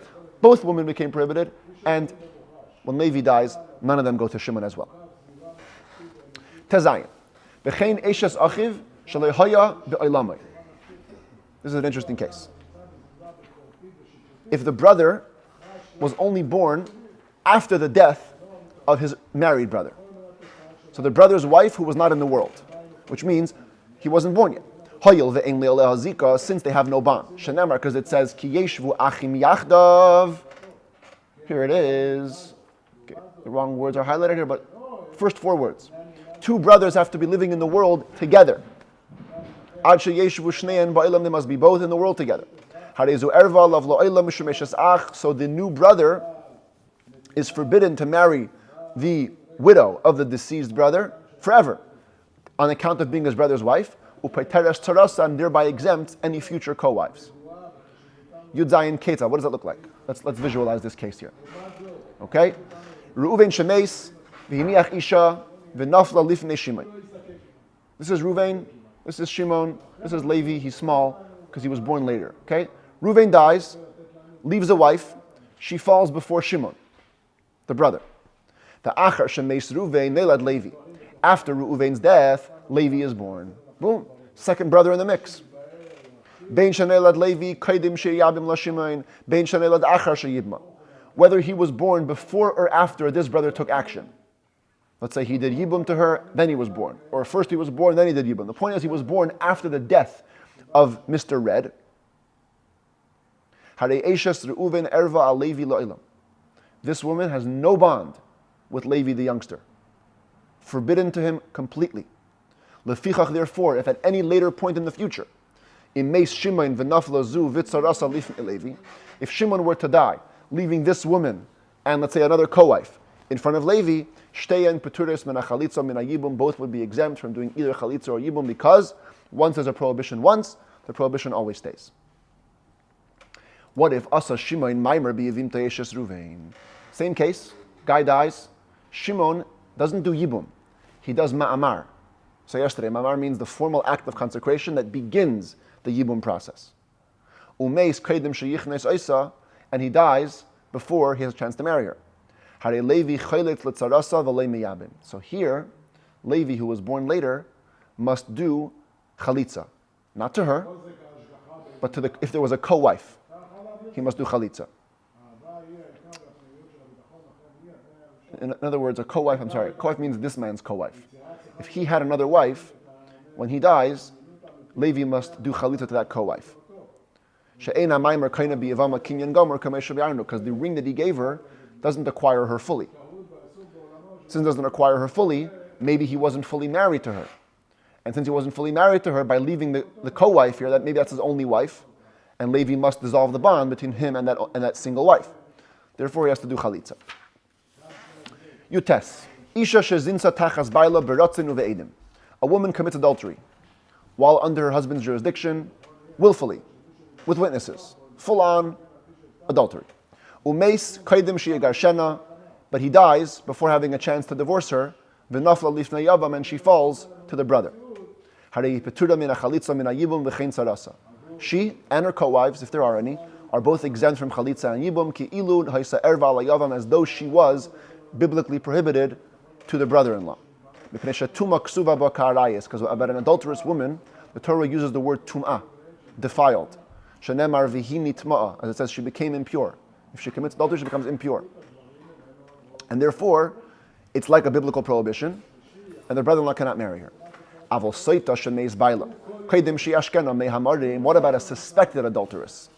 both women became prohibited, and when Levi dies, none of them go to Shimon as well. Tezayin. B'chein eshes achiv shalehoya be'olamai. This is an interesting case. If the brother was only born after the death of his married brother, so the brother's wife who was not in the world, which means he wasn't born yet. Hoyel ve'en le'aleh hazika, since they have no bond. Shenemar, because it says ki yeshvu achim yachdav. Here it is. Okay, the wrong words are highlighted here, but first 4 words. 2 brothers have to be living in the world together. Ad sheyeshvu shnein ba'ilam, they must be both in the world together. Harezu erva lav lo'olam mishum eshes ach. So the new brother is forbidden to marry the widow of the deceased brother forever, on account of being his brother's wife. Upaiteres Tarasa, and thereby exempts any future co-wives. Yud Zayin Ketza, what does that look like? Let's visualize this case here. Okay? Reuven Shemeis, V'hiniach Isha, V'nafla Lifnei Shimon. This is Reuven, this is Shimon, this is Levi, he's small, because he was born later. Okay? Reuven dies, leaves a wife, she falls before Shimon, the brother. The Achar Shemeis Reuven Nelad Levi. After Reuven's death, Levi is born. Boom. Second brother in the mix. Bein Shanelad Levi Kaidim Sheyabim LaShimon, Bein Shanelad Achar Sheyibma. Whether he was born before or after this brother took action. Let's say he did Yibum to her, then he was born. Or first he was born, then he did Yibum. The point is he was born after the death of Mr. Red. Harei Eishes Reuven Erva Al Levi La'ilam. This woman has no bond with Levi the youngster. Forbidden to him completely. Lefichach, therefore, if at any later point in the future, if Shimon were to die, leaving this woman and let's say another co-wife in front of Levi, both would be exempt from doing either chalitza or yibum, because once there's a prohibition once, the prohibition always stays. What if Asa Shimon Maimer biyavim te'eshes Ruvain? Same case, guy dies, Shimon doesn't do yibum, he does ma'amar. So yesterday, ma'amar means the formal act of consecration that begins the yibum process. Umeis kaidim sheyichnes oisa, and he dies before he has a chance to marry her. Hare Levi chaylet letzarasa v'lei meyabim. So here, Levi, who was born later, must do chalitza, not to her, but to if there was a co-wife, he must do chalitza. In other words, a co-wife. Co-wife means this man's co-wife. If he had another wife, when he dies, Levi must do chalitza to that co-wife. Because the ring that he gave her doesn't acquire her fully. Since it doesn't acquire her fully, maybe he wasn't fully married to her. And since he wasn't fully married to her, by leaving the co-wife here, maybe that's his only wife, and Levi must dissolve the bond between him and that single wife. Therefore, he has to do chalitza. Yutes. Isha shezinsa tachas baila beratzin uve'edim. A woman commits adultery while under her husband's jurisdiction, willfully, with witnesses, full-on adultery. Umeis kaidim sheyegarshena, but he dies before having a chance to divorce her. V'nafla lifnei yavam, and she falls to the brother. Harei petura min hachalitza min hayibum v'chein sarasa. She and her co-wives, if there are any, are both exempt from chalitza and yibum ki ilud haisa erva ala yavam, as though she was biblically prohibited to the brother-in-law. Because about an adulterous woman, the Torah uses the word tum'ah, defiled. Shenemar v'hi nitma'a, as it says, she became impure. If she commits adultery, she becomes impure. And therefore, it's like a biblical prohibition, and the brother-in-law cannot marry her. What about a suspected adulteress?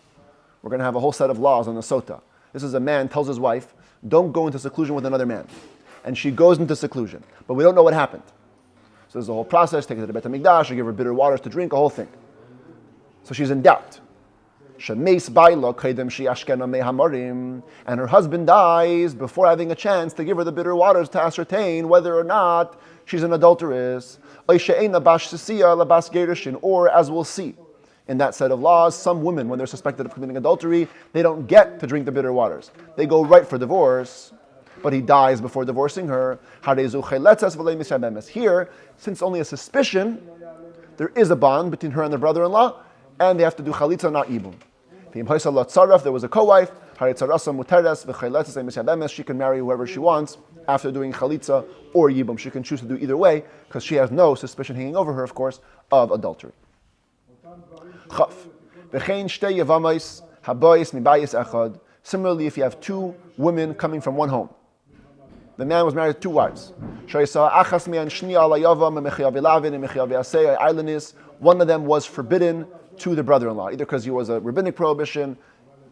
We're going to have a whole set of laws on the sota. This is a man tells his wife, don't go into seclusion with another man. And she goes into seclusion. But we don't know what happened. So there's a whole process, take her to the Beit HaMikdash, give her bitter waters to drink, a whole thing. So she's in doubt. And her husband dies before having a chance to give her the bitter waters to ascertain whether or not she's an adulteress. Or, as we'll see in that set of laws, some women, when they're suspected of committing adultery, they don't get to drink the bitter waters. They go right for divorce, but he dies before divorcing her. Here, since only a suspicion, there is a bond between her and the brother-in-law, and they have to do chalitza, not yibum. If there was a co-wife, she can marry whoever she wants after doing chalitza or yibum. She can choose to do either way, because she has no suspicion hanging over her, of course, of adultery. Similarly, if you have two women coming from one home, the man was married to two wives. One of them was forbidden to the brother-in-law, either because he was a rabbinic prohibition,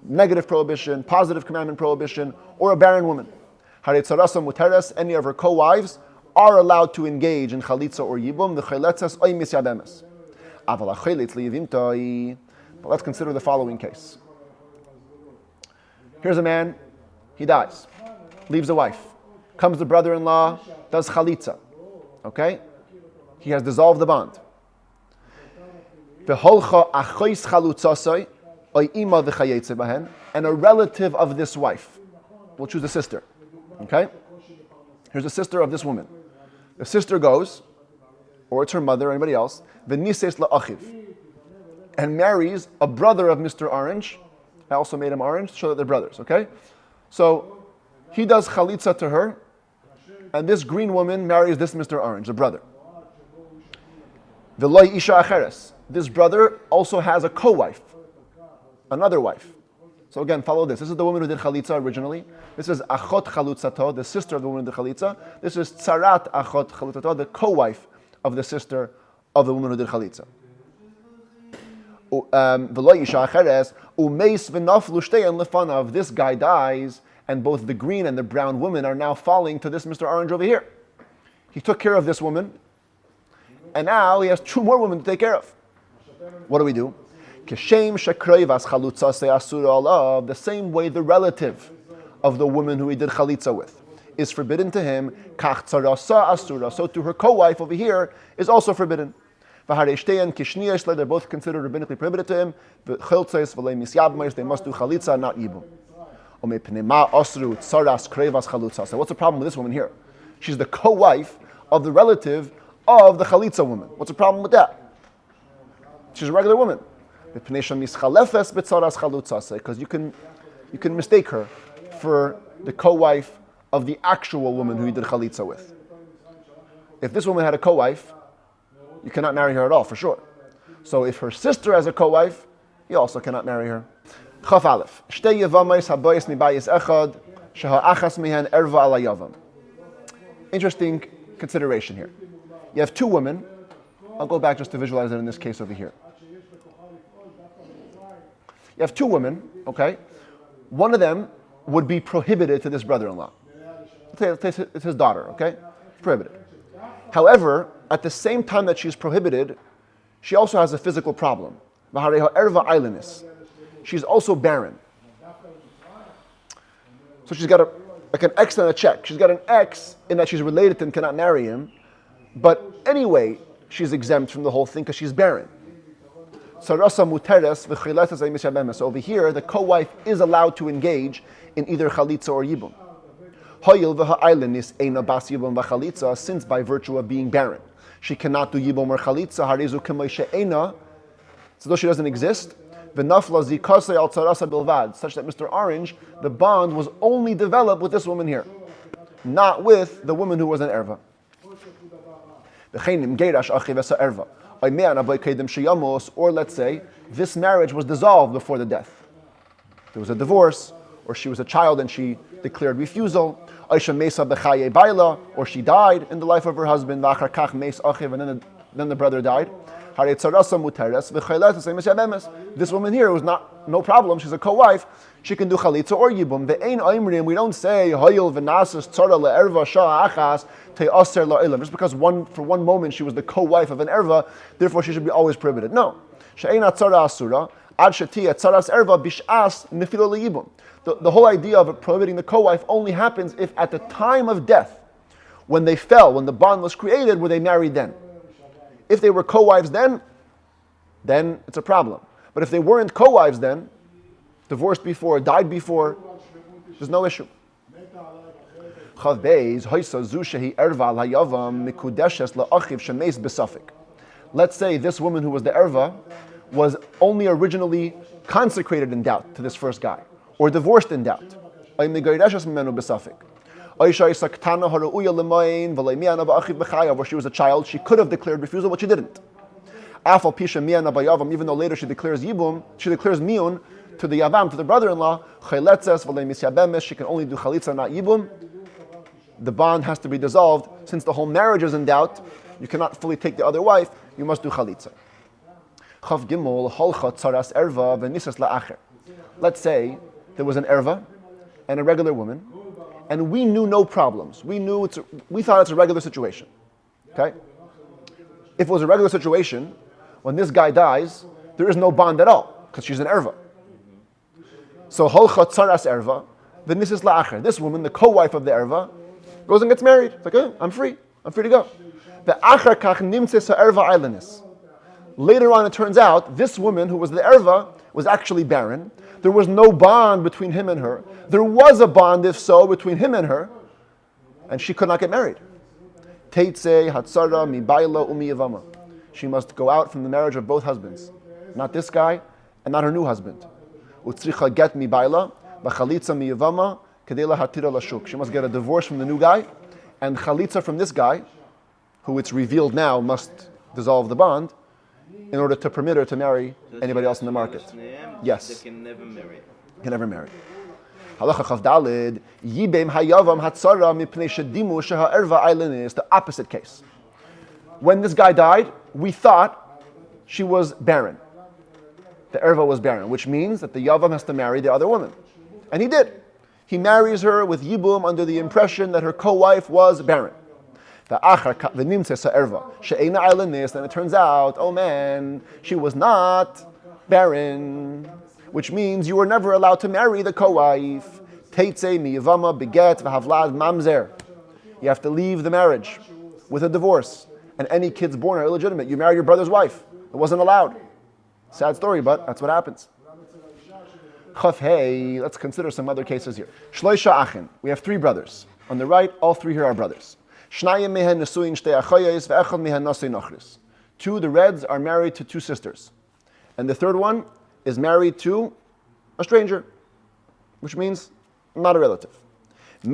negative prohibition, positive commandment prohibition, or a barren woman. Any of her co-wives are allowed to engage in chalitza or yibum. But let's consider the following case. Here's a man, he dies, leaves a wife. Comes the brother-in-law, does chalitza. Okay? He has dissolved the bond. V'holcha achois chalutzasai, oy ima v'chayetze bahen, and a relative of this wife. We'll choose the sister. Okay? Here's the sister of this woman. The sister goes, or it's her mother or anybody else, v'nises la'achiv, and marries a brother of Mr. Orange. I also made him orange to show that they're brothers, okay? So he does chalitza to her, and this green woman marries this Mr. Orange, the brother. V'loi isha acheres. This brother also has a co-wife, another wife. So again, follow this. This is the woman who did chalitza originally. This is achot chalutzato, the sister of the woman who did chalitza. This is tzarat achot chalutzato, the co-wife of the sister of the woman who did chalitza. This guy dies, and both the green and the brown woman are now falling to this Mr. Orange over here. He took care of this woman, and now he has two more women to take care of. What do we do? The same way the relative of the woman who he did chalitza with is forbidden to him, so to her co-wife over here is also forbidden. They're both considered rabbinically prohibited to him. They must do chalitza, not yibum. So what's the problem with this woman here? She's the co-wife of the relative of the chalitza woman. What's the problem with that? She's a regular woman. Because you can mistake her for the co-wife of the actual woman who you did chalitza with. If this woman had a co-wife, you cannot marry her at all, for sure. So if her sister has a co-wife, you also cannot marry her. Chaf Aleph. Shtei yevamais habayis mibayis echad, sheha'achas mihen erva ala yavam. Interesting consideration here. You have two women. I'll go back just to visualize it in this case over here. You have two women, okay? One of them would be prohibited to this brother-in-law. Let's say it's his daughter, okay? Prohibited. However, at the same time that she's prohibited, she also has a physical problem. She's also barren. So she's got an X and a check. She's got an X in that she's related to and cannot marry him, but anyway, she's exempt from the whole thing because she's barren. So over here, the co-wife is allowed to engage in either chalitza or yibum. Since by virtue of being barren, she cannot do yibum or chalitza, so though she doesn't exist, such that Mr. Orange, the bond was only developed with this woman here, not with the woman who was an erva. Or let's say this marriage was dissolved before the death. There was a divorce, or she was a child and she declared refusal, or she died in the life of her husband, and then the brother died. This woman here was no problem, she's a co-wife, she can do chalitza or yibum. We don't say just because for one moment she was the co-wife of an erva, therefore she should be always prohibited. No. The whole idea of prohibiting the co-wife only happens if at the time of death, when they fell, when the bond was created, were they married then. If they were co-wives then it's a problem. But if they weren't co-wives then, divorced before, died before, there's no issue. Let's say this woman who was the erva was only originally consecrated in doubt to this first guy, or divorced in doubt. Or she was a child, she could have declared refusal, but she didn't. Even though later she declares yibum, she declares miyun to the yavam, to the brother-in-law, she can only do chalitza, not yibum. The bond has to be dissolved. Since the whole marriage is in doubt, you cannot fully take the other wife, you must do chalitza. Let's say there was an erva and a regular woman, and we knew no problems. We thought it's a regular situation. Okay? If it was a regular situation, when this guy dies, there is no bond at all, because she's an erva. So holcha tzaras erva, v'nisis la'acher. This woman, the co-wife of the erva, goes and gets married. It's like, I'm free to go. The achar kach nimtzes ha'erva islandis. Later on, it turns out this woman who was the erva was actually barren. There was no bond between him and her. There was a bond, if so, between him and her, and she could not get married. Teitze hatzara mi baila umi yavama. She must go out from the marriage of both husbands, not this guy and not her new husband. Utzricha get mi baila, vachalitzah mi yavama, kedela hatira lashuk. She must get a divorce from the new guy, and chalitza from this guy, who it's revealed now must dissolve the bond, in order to permit her to marry anybody else in the market. Yes. They can never marry. Can never marry. Halacha Chav Daled, Yibum hayavam hatzara mipnei shedimu sheha erva eilen is the opposite case. When this guy died, we thought she was barren. The erva was barren, which means that the yavam has to marry the other woman. And he did. He marries her with Yibum under the impression that her co-wife was barren. And it turns out, oh man, she was not barren, which means you were never allowed to marry the co-wife. You have to leave the marriage with a divorce, and any kids born are illegitimate. You marry your brother's wife. It wasn't allowed. Sad story, but that's what happens. Let's consider some other cases here. We have 3 brothers. On the right, all 3 here are brothers. 2, the reds are married to 2 sisters. And the third one is married to a stranger, which means not a relative. The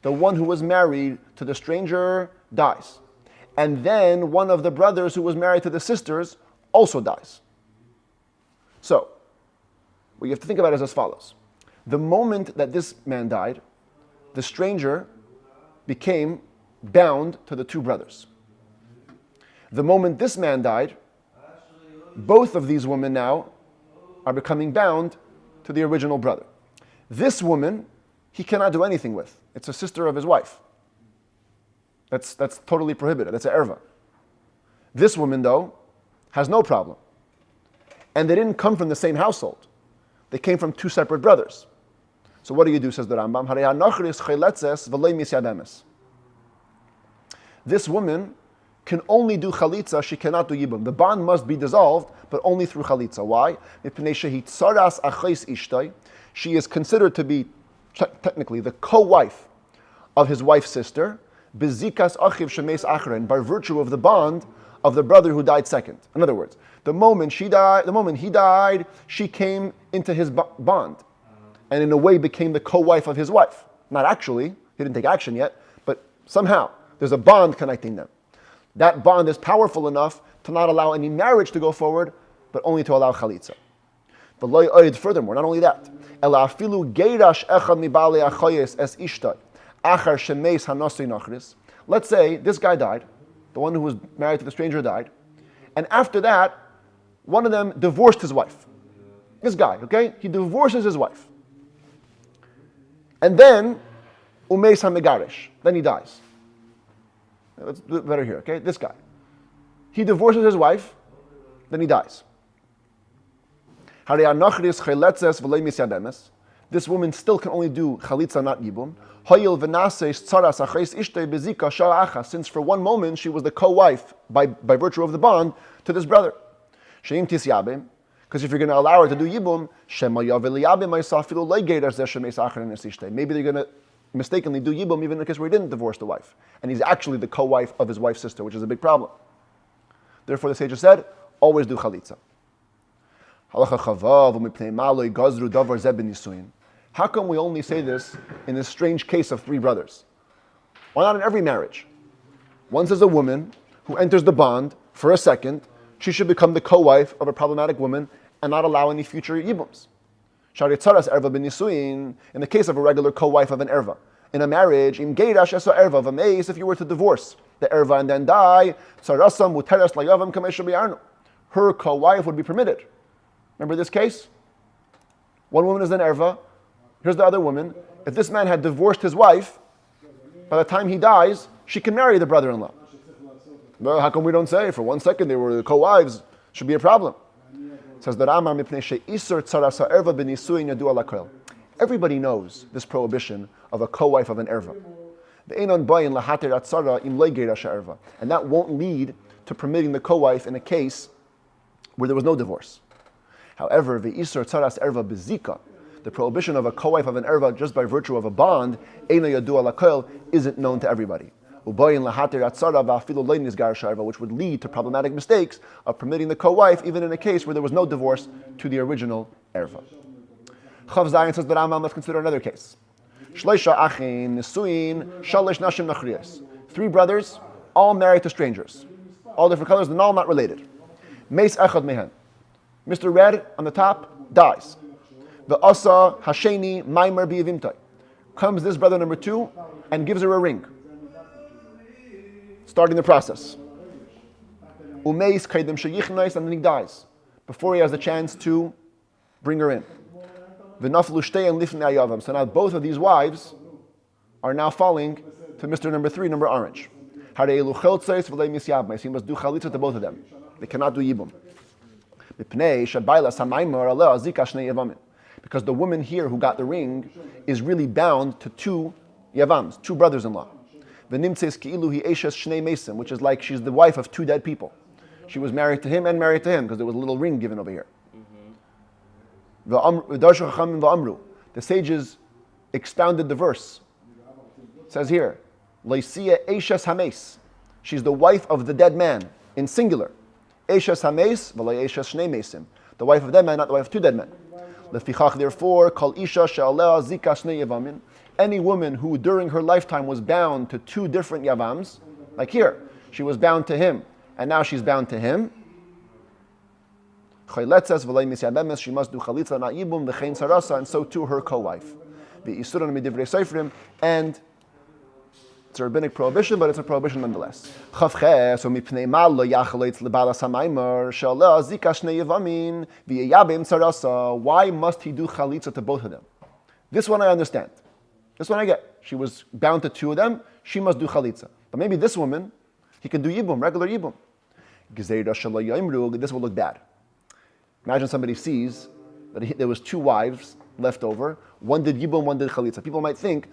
one who was married to the stranger dies. And then one of the brothers who was married to the sisters also dies. So, what you have to think about is as follows. The moment that this man died, the stranger became bound to the 2 brothers. The moment this man died, both of these women now are becoming bound to the original brother. This woman, he cannot do anything with. It's a sister of his wife. That's totally prohibited. That's an erva. This woman, though, has no problem. And they didn't come from the same household. They came from 2 separate brothers. So what do you do, says the Rambam? This woman can only do chalitza, she cannot do yibum. The bond must be dissolved, but only through chalitza. Why? She is considered to be technically the co-wife of his wife's sister, by virtue of the bond of the brother who died second. In other words, the moment he died, she came into his bond, and in a way became the co-wife of his wife. Not actually, he didn't take action yet, but somehow there's a bond connecting them. That bond is powerful enough to not allow any marriage to go forward, but only to allow chalitza. Furthermore, not only that, let's say this guy died, the one who was married to the stranger died, and after that, one of them divorced his wife. This guy, okay? He divorces his wife. And then, umeis hamegarish, then he dies. Let's do it better here, okay? This guy. He divorces his wife, then he dies. This woman still can only do chalitza, not yibum. Since for one moment she was the co-wife by virtue of the bond to this brother. Because if you're going to allow her to do yibum, maybe they're going to mistakenly do yibum even in the case where he didn't divorce the wife. And he's actually the co-wife of his wife's sister, which is a big problem. Therefore the sages said, always do chalitza. How come we only say this in this strange case of 3 brothers? Why not in every marriage? Once there's a woman who enters the bond for a second, she should become the co-wife of a problematic woman and not allow any future yibums. In the case of a regular co-wife of an erva. In a marriage, if you were to divorce the erva and then die, her co-wife would be permitted. Remember this case? One woman is an erva, here's the other woman. If this man had divorced his wife, by the time he dies, she can marry the brother-in-law. Well, how come we don't say for 1 second they were the co-wives? Should be a problem. Says the Rambam, everybody knows this prohibition of a co-wife of an erva. And that won't lead to permitting the co-wife in a case where there was no divorce. However, the prohibition of a co-wife of an erva just by virtue of a bond isn't known to everybody. Which would lead to problematic mistakes of permitting the co-wife even in a case where there was no divorce to the original erva. Chav Zayin says, but Rambam, let's consider another case. 3 brothers, all married to strangers. All different colors, and all not related. Meis echad mehen. Mr. Red on the top dies. The asa hasheni maimer biyavimtai. Comes this brother number 2 and gives her a ring, starting the process. Umeis kaidem sheyichnais, and then he dies before he has the chance to bring her in. V'naflu shteihen lifnei ayavam. So now both of these wives are now falling to Mr. number 3, number orange. He must do chalitza to both of them. They cannot do yibum. Because the woman here who got the ring is really bound to 2 yavams, 2 brothers-in-law. Which is like she's the wife of 2 dead people. She was married to him and married to him because there was a little ring given over here. The sages expounded the verse. It says here, she's the wife of the dead man, in singular. The wife of dead man, not the wife of 2 dead men. Therefore, any woman who during her lifetime was bound to 2 different yavams, like here, she was bound to him, and now she's bound to him. She must do chalitza, not yibum, v'chein sarasa, and so too her co-wife. And it's a rabbinic prohibition, but it's a prohibition nonetheless. Why must he do chalitza to both of them? This one I understand. This one I get. She was bound to 2 of them. She must do chalitza. But maybe this woman, he can do yibum, regular yibum. This will look bad. Imagine somebody sees that there was 2 wives left over. One did yibum, one did chalitza. People might think,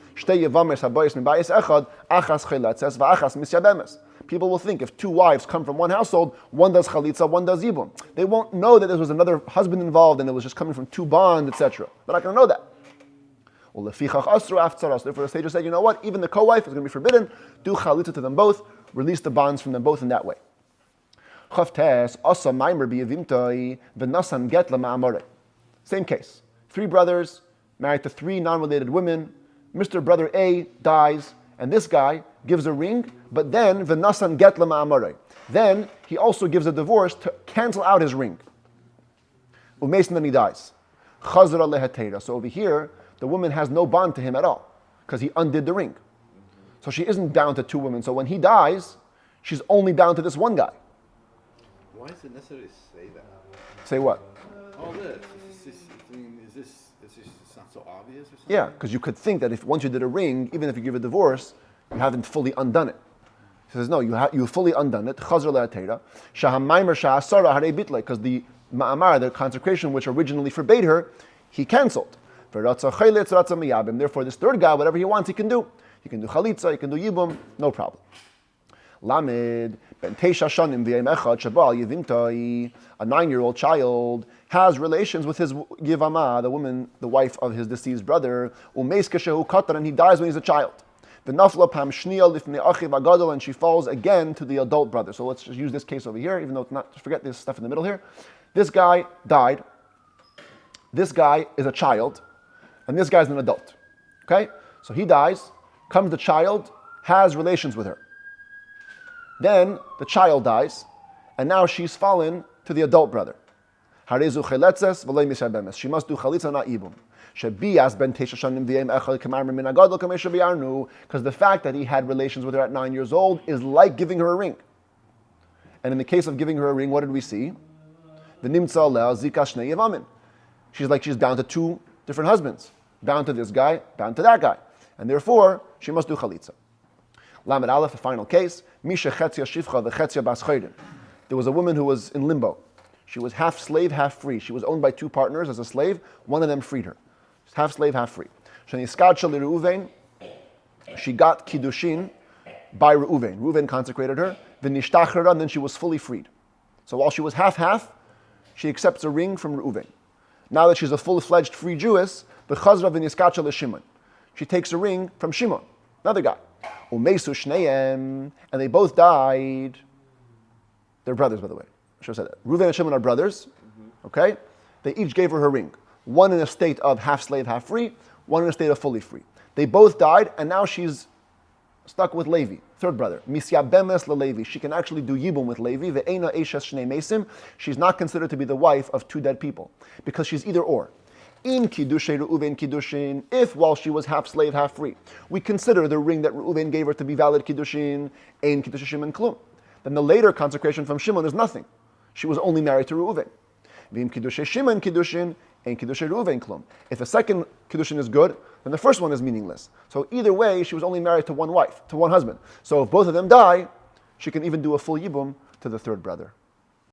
people will think if 2 wives come from one household, one does chalitza, one does yibum. They won't know that there was another husband involved and it was just coming from 2 bonds, etc. They're not going to know that. Therefore the sages said, you know what? Even the co-wife is going to be forbidden. Do chalitza to them both. Release the bonds from them both in that way. Same case. 3 brothers married to 3 non-related women. Mr. Brother A dies, and this guy gives a ring, but then v'nasan get lema'amare. Then he also gives a divorce to cancel out his ring. Umeis, and then he dies. Chazra lehatera. So over here, the woman has no bond to him at all, because he undid the ring. So she isn't bound to 2 women. So when he dies, she's only bound to this one guy. Why is it necessary to say that? Say what? All this. Is this not so obvious or something? Yeah, because you could think that if once you did a ring, even if you give a divorce, you haven't fully undone it. He says, no, you fully undone it. Because the ma'amar, the consecration which originally forbade her, he cancelled. Therefore, this 3rd guy, whatever he wants, he can do. He can do chalitza, he can do yibum, no problem. Lamed, ben teisha shanim v'yem echad shabal yivimtai, a 9-year-old child has relations with his yivama, the woman, the wife of his deceased brother, umeis keshehu katan, and he dies when he's a child. V'nafla pam shniya lifnei achiv agadol, and she falls again to the adult brother. So let's just use this case over here, even though it's not, forget this stuff in the middle here. This guy died. This guy is a child, and this guy's an adult. Okay? So he dies, comes the child, has relations with her. Then the child dies, and now she's fallen to the adult brother. She must do chalitza, not yibum. Because the fact that he had relations with her at 9 years old is like giving her a ring. And in the case of giving her a ring, what did we see? She's bound to 2 different husbands. Bound to this guy, bound to that guy. And therefore, she must do chalitza. Lamed Aleph, the final case. Misha chetzia shivcha v'chetzia bas chayrin. There was a woman who was in limbo. She was half slave, half free. She was owned by 2 partners as a slave. One of them freed her. She's half slave, half free. she got Kiddushin by Reuven. Reuven consecrated her, v'nishtachrara, and then she was fully freed. So while she was half-half, she accepts a ring from Reuven. Now that she's a full-fledged free Jewess, v'chazra v'niskacha l'Shimon. She takes a ring from Shimon, another guy. Umeisu shneim, and they both died. They're brothers, by the way. I should have said that. Reuven and Shimon are brothers. Okay? They each gave her ring. One in a state of half-slave, half-free. One in a state of fully free. They both died, and now she's stuck with Levi, third brother. Misyabemes leLevi. She can actually do Yibum with Levi. Ve'ena eishes shnei mesim. She's not considered to be the wife of two dead people, because she's either or. In Kiddushay Reuven Kiddushin, if while she was half slave, half free, we consider the ring that Reuven gave her to be valid Kiddushin, Ein Kiddushin Shimon Klum, then the later consecration from Shimon is nothing. She was only married to Reuven. V'im Kiddushay Shimon Kiddushin, Ein Kiddushay Reuven Klum. If the second Kiddushin is good, then the first one is meaningless. So either way, she was only married to one wife, to one husband. So if both of them die, she can even do a full Yibum to the third brother.